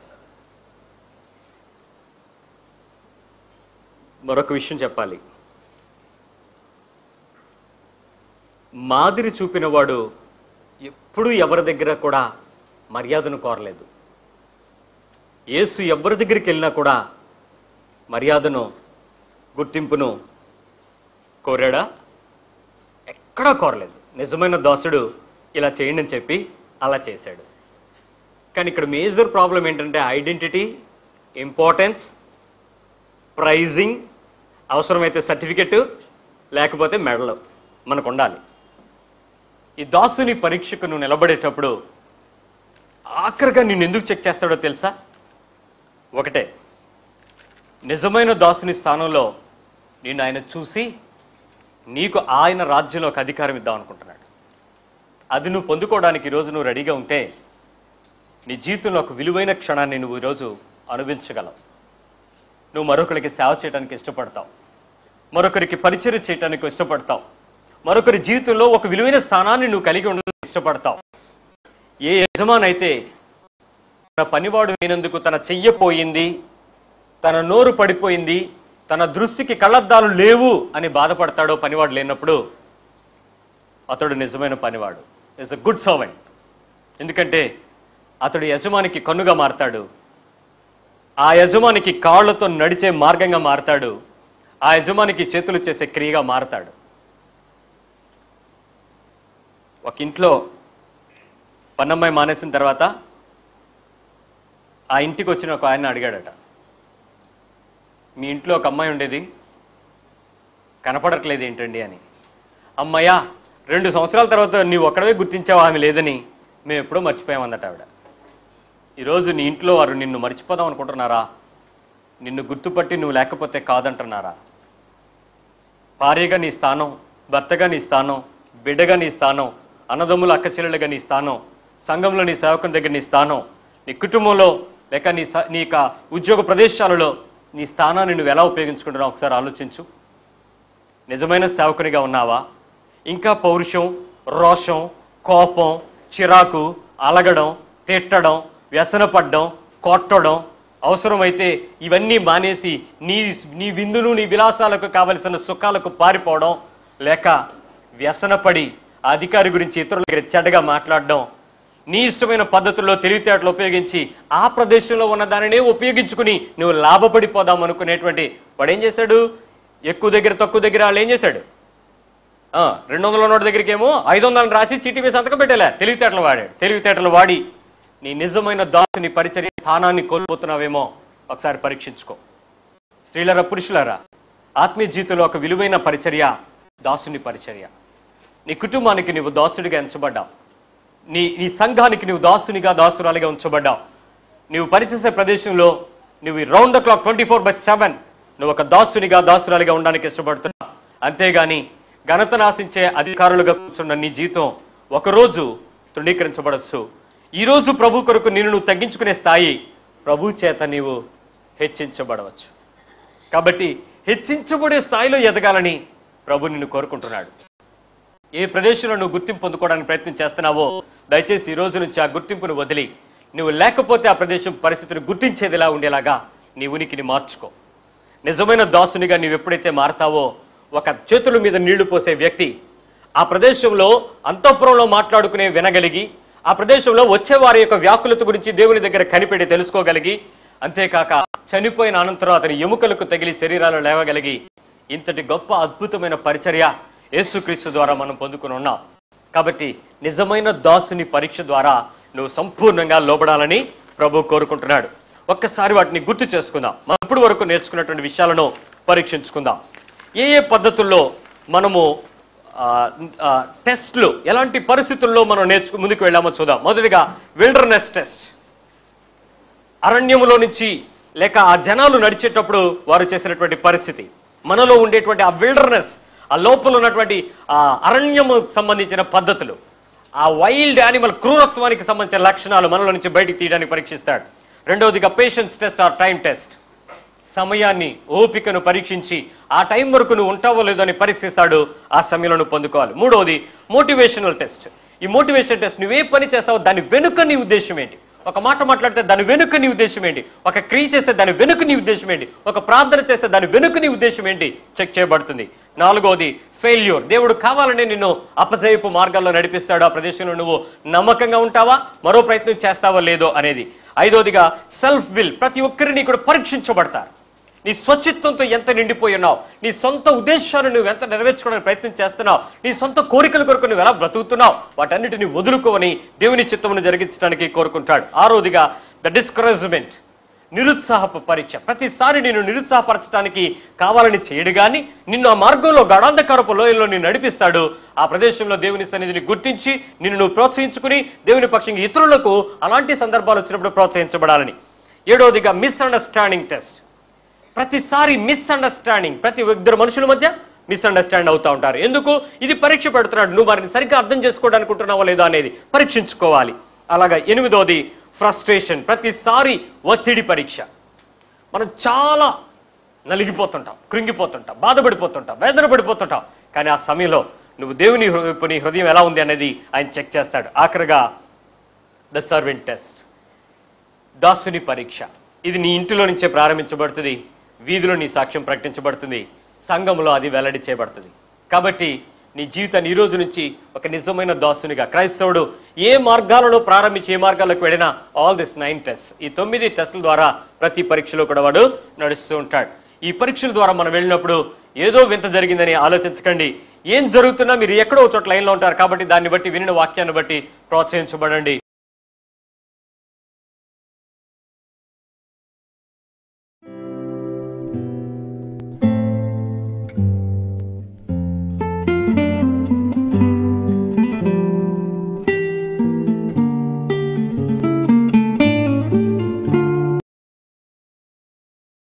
మరొక విషయం చెప్పాలి. మాదిరి చూపినవాడు ఎప్పుడూ ఎవరి దగ్గర కూడా మర్యాదను కోరలేదు. యేసు ఎవరి దగ్గరికి వెళ్ళినా కూడా మర్యాదను, గుర్తింపును కోరాడా? ఎక్కడా కోరలేదు. నిజమైన దాసుడు ఇలా చేయండి అని చెప్పి అలా చేశాడు. కానీ ఇక్కడ మేజర్ ప్రాబ్లం ఏంటంటే ఐడెంటిటీ, ఇంపార్టెన్స్, ప్రైజింగ్, అవసరమైతే సర్టిఫికెట్, లేకపోతే మెడల్ మనకు ఉండాలి. ఈ దాసుని పరీక్షకు నువ్వు నిలబడేటప్పుడు ఆఖరిగా నిన్ను ఎందుకు చెక్ చేస్తాడో తెలుసా? ఒకటే, నిజమైన దాసుని స్థానంలో నిన్ను ఆయన చూసి నీకు ఆయన రాజ్యంలోకి అధికారం ఇద్దాం అనుకుంటున్నాడు. అది నువ్వు పొందుకోవడానికి ఈరోజు నువ్వు రెడీగా ఉంటే నీ జీవితంలో ఒక విలువైన క్షణాన్ని నువ్వు ఈరోజు అనుభవించగలవు. నువ్వు మరొకరికి సేవ చేయడానికి ఇష్టపడతావు, మరొకరికి పరిచర్య చేయడానికి ఇష్టపడతావు, మరొకరి జీవితంలో ఒక విలువైన స్థానాన్ని నువ్వు కలిగి ఉండడానికి ఇష్టపడతావు. ఏ యజమానైతే తన పనివాడు అయినందుకు తన చెయ్యపోయింది, తన నోరు పడిపోయింది, తన దృష్టికి కళ్ళద్దాలు లేవు అని బాధపడతాడో పనివాడు లేనప్పుడు, అతడు నిజమైన పనివాడు. Is a good servant. ఎందుకంటే అతడు యజమానికి కన్నుగా మారతాడు, ఆ యజమానికి కాళ్లతో నడిచే మార్గంగా మారతాడు, ఆ యజమానికి చేతులు చేసే క్రియగా మారతాడు. ఒక ఇంట్లో పన్నమ్మాయి మానేసిన తర్వాత ఆ ఇంటికి వచ్చిన ఒక ఆయన అడిగాడట, మీ ఇంట్లో ఒక అమ్మాయి ఉండేది, కనపడట్లేదు ఏంటండి అని. అమ్మాయ్యా, 2 సంవత్సరాల తర్వాత నీవు ఒక్కడవే గుర్తించావు ఆమె లేదని, మేము ఎప్పుడో మర్చిపోయామన్నట ఆవిడ. ఈరోజు నీ ఇంట్లో వారు నిన్ను మర్చిపోదాం అనుకుంటున్నారా? నిన్ను గుర్తుపట్టి నువ్వు లేకపోతే కాదంటున్నారా? భార్యగా నీ స్థానం, భర్తగా నీ స్థానం, బిడ్డగా నీ స్థానం, అన్నదమ్ముల అక్కచెల్లెలుగా నీ స్థానం, సంఘంలో నీ సేవకుని దగ్గర నీ స్థానం, నీ కుటుంబంలో లేక నీ ఉద్యోగ ప్రదేశాలలో నీ స్థానాన్ని నువ్వు ఎలా ఉపయోగించుకుంటున్నావు ఒకసారి ఆలోచించు. నిజమైన సేవకునిగా ఉన్నావా? ఇంకా పౌరుషం, రోషం, కోపం, చిరాకు, అలగడం, తిట్టడం, వ్యసనపడడం, కొట్టడం, అవసరమైతే ఇవన్నీ మానేసి నీ విందును, నీ విలాసాలకు కావలసిన సుఖాలకు పారిపోవడం, లేక వ్యసనపడి ఆ అధికారి గురించి ఇతరుల దగ్గర చెడ్డగా మాట్లాడడం, నీ ఇష్టమైన పద్ధతుల్లో తెలివితేటలు ఉపయోగించి ఆ ప్రదేశంలో ఉన్న దానినే ఉపయోగించుకుని నువ్వు లాభపడిపోదాం అనుకునేటువంటి వాడు ఏం చేశాడు? ఎక్కువ దగ్గర తక్కువ దగ్గర వాళ్ళు ఏం చేశాడు? 200 నోటు దగ్గరికి ఏమో 500 రాసి చీటీ మీద సంతకం పెట్టేలా తెలివితేటలు వాడాడు. తెలివితేటలు వాడి నీ నిజమైన దాసుని పరిచర్య స్థానాన్ని కోల్పోతున్నావేమో ఒకసారి పరీక్షించుకో. స్త్రీలరా, పురుషులారా, ఆత్మీయ జీవితంలో ఒక విలువైన పరిచర్య దాసుని పరిచర్య. నీ కుటుంబానికి నువ్వు దాసుడిగా ఎంచబడ్డావు. నీ సంఘానికి నువ్వు దాసునిగా దాసురాలిగా ఉంచబడ్డావు. నువ్వు పనిచేసే ప్రదేశంలో నువ్వు రౌండ్ ద క్లాక్ 24/7 నువ్వు ఒక దాసునిగా దాసురాలిగా ఉండడానికి ఇష్టపడుతున్నావు. అంతేగాని ఘనతను ఆశించే అధికారులుగా కూర్చున్న నీ జీవితం ఒకరోజు తృణీకరించబడచ్చు. ఈరోజు ప్రభు కొరకు నిన్ను నువ్వు తగ్గించుకునే స్థాయి ప్రభు చేత నీవు హెచ్చించబడవచ్చు. కాబట్టి హెచ్చించబడే స్థాయిలో ఎదగాలని ప్రభు నిన్ను కోరుకుంటున్నాడు. ఏ ప్రదేశంలో నువ్వు గుర్తింపు పొందుకోవడానికి ప్రయత్నం చేస్తున్నావో దయచేసి ఈ రోజు నుంచి ఆ గుర్తింపును వదిలి నువ్వు లేకపోతే ఆ ప్రదేశం పరిస్థితిని గుర్తించేదిలా ఉండేలాగా నీ ఉనికిని మార్చుకో. నిజమైన దాసునిగా నీవు ఎప్పుడైతే మారతావో ఒక చేతుల మీద నీళ్లు పోసే వ్యక్తి ఆ ప్రదేశంలో అంతఃపురంలో మాట్లాడుకునే వినగలిగి, ఆ ప్రదేశంలో వచ్చేవారి యొక్క వ్యాకులత గురించి దేవుని దగ్గర కనిపెట్టి తెలుసుకోగలిగి, అంతేకాక చనిపోయిన అనంతరం అతని ఎముకలకు తగిలి శరీరాలు లేవగలిగి ఇంతటి గొప్ప అద్భుతమైన పరిచర్య యేసుక్రీస్తు ద్వారా మనం పొందుకుని ఉన్నాం. కాబట్టి నిజమైన దాసుని పరీక్ష ద్వారా నువ్వు సంపూర్ణంగా లోబడాలని ప్రభు కోరుకుంటున్నాడు. ఒక్కసారి వాటిని గుర్తు చేసుకుందాం. మనం ఇప్పటి వరకు నేర్చుకున్నటువంటి విషయాలను పరీక్షించుకుందాం. ఏ ఏ పద్ధతుల్లో మనము టెస్ట్లు, ఎలాంటి పరిస్థితుల్లో మనం ముందుకు వెళ్ళామో చూద్దాం. మొదటిగా విల్డర్నెస్ టెస్ట్. అరణ్యములో నుంచి లేక ఆ జనాలు నడిచేటప్పుడు వారు చేసినటువంటి పరిస్థితి, మనలో ఉండేటువంటి ఆ విల్డర్నెస్, ఆ లోపల ఉన్నటువంటి ఆ అరణ్యము సంబంధించిన పద్ధతులు, ఆ వైల్డ్ యానిమల్ క్రూరత్వానికి సంబంధించిన లక్షణాలు మనలో నుంచి బయటికి తీయడానికి పరీక్షిస్తాడు. రెండవదిగా patience test or time test. సమయాన్ని, ఓపికను పరీక్షించి ఆ టైం వరకు నువ్వు ఉంటావో లేదో అని పరీక్షిస్తాడు. ఆ సమయంలో నువ్వు పొందుకోవాలి. మూడవది మోటివేషనల్ టెస్ట్. ఈ మోటివేషన్ టెస్ట్, నువ్వే పని చేస్తావో దాని వెనుక నీ ఉద్దేశం ఏంటి? ఒక మాట మాట్లాడితే దాని వెనుక నీ ఉద్దేశం ఏంటి? ఒక క్రియ చేస్తే దాని వెనుక నీ ఉద్దేశం ఏంటి? ఒక ప్రార్థన చేస్తే దాని వెనుక నీ ఉద్దేశం ఏంటి చెక్ చేయబడుతుంది. నాలుగవది ఫెయిల్యూర్. దేవుడు కావాలనే నిన్ను అపజయపు మార్గాల్లో నడిపిస్తాడు. ఆ ప్రదేశంలో నువ్వు నమ్మకంగా ఉంటావా, మరో ప్రయత్నం చేస్తావా లేదో అనేది. ఐదవదిగా సెల్ఫ్ విల్. ప్రతి ఒక్కరిని కూడా పరీక్షించబడతారు. నీ స్వచిత్వంతో ఎంత నిండిపోయి ఉన్నావు, నీ సొంత ఉద్దేశాలను నువ్వు ఎంత నెరవేర్చుకోవడానికి ప్రయత్నం చేస్తున్నావు, నీ సొంత కోరికల కొరకు నువ్వు ఎలా బ్రతుకుతున్నావు, వాటన్నిటిని వదులుకోవని దేవుని చిత్తమును జరిగించడానికి కోరుకుంటాడు. ఆరోదిగా ద డిస్కరేజ్మెంట్, నిరుత్సాహపు పరీక్ష. ప్రతిసారి నిన్ను నిరుత్సాహపరచడానికి కావాలని చేయడు కానీ నిన్ను ఆ మార్గంలో గాఢాంధకారపు లోయల్లో నిన్ను నడిపిస్తాడు. ఆ ప్రదేశంలో దేవుని సన్నిధిని గుర్తించి నిన్ను నువ్వు ప్రోత్సహించుకుని దేవుని పక్షంగా ఇతరులకు అలాంటి సందర్భాలు వచ్చినప్పుడు ప్రోత్సహించబడాలని. ఏడవదిగా మిస్అండర్స్టాండింగ్ టెస్ట్. ప్రతిసారి మిస్అండర్స్టాండింగ్, ప్రతి ఇద్దరు మనుషుల మధ్య మిస్అండర్స్టాండ్ అవుతూ ఉంటారు. ఎందుకు? ఇది పరీక్ష పెడుతున్నాడు. నువ్వు వారిని సరిగ్గా అర్థం చేసుకోవడానుకుంటున్నావా లేదా అనేది పరీక్షించుకోవాలి. అలాగా ఎనిమిదోది ఫ్రస్ట్రేషన్. ప్రతిసారి ఒత్తిడి పరీక్ష. మనం చాలా నలిగిపోతుంటాం, కృంగిపోతుంటాం, బాధపడిపోతుంటాం, వేదన పడిపోతుంటాం. కానీ ఆ సమయంలో నువ్వు దేవుని వైపు నీ హృదయం ఎలా ఉంది అనేది ఆయన చెక్ చేస్తాడు. ఆఖరిగా ద సర్వెంట్ టెస్ట్, దాసుని పరీక్ష. ఇది నీ ఇంటిలో నుంచే ప్రారంభించబడుతుంది, వీధిలో నీ సాక్ష్యం ప్రకటించబడుతుంది, సంఘంలో అది వెల్లడి చేయబడుతుంది. కాబట్టి నీ జీవితాన్ని ఈ రోజు నుంచి ఒక నిజమైన దాసునిగా, క్రైస్తవుడు ఏ మార్గాలలో ప్రారంభించి ఏ మార్గాలకు వెళ్ళినా ఆల్ దిస్ 9 టెస్ట్, ఈ 9 టెస్టుల ద్వారా ప్రతి పరీక్షలో కూడా వాడు నడుస్తూ ఉంటాడు. ఈ పరీక్షల ద్వారా మనం వెళ్ళినప్పుడు ఏదో వింత జరిగిందని ఆలోచించకండి. ఏం జరుగుతున్నా మీరు ఎక్కడో చోట్ల లైన్లో ఉంటారు. కాబట్టి దాన్ని బట్టి వినిన వాక్యాన్ని బట్టి ప్రోత్సహించబడండి.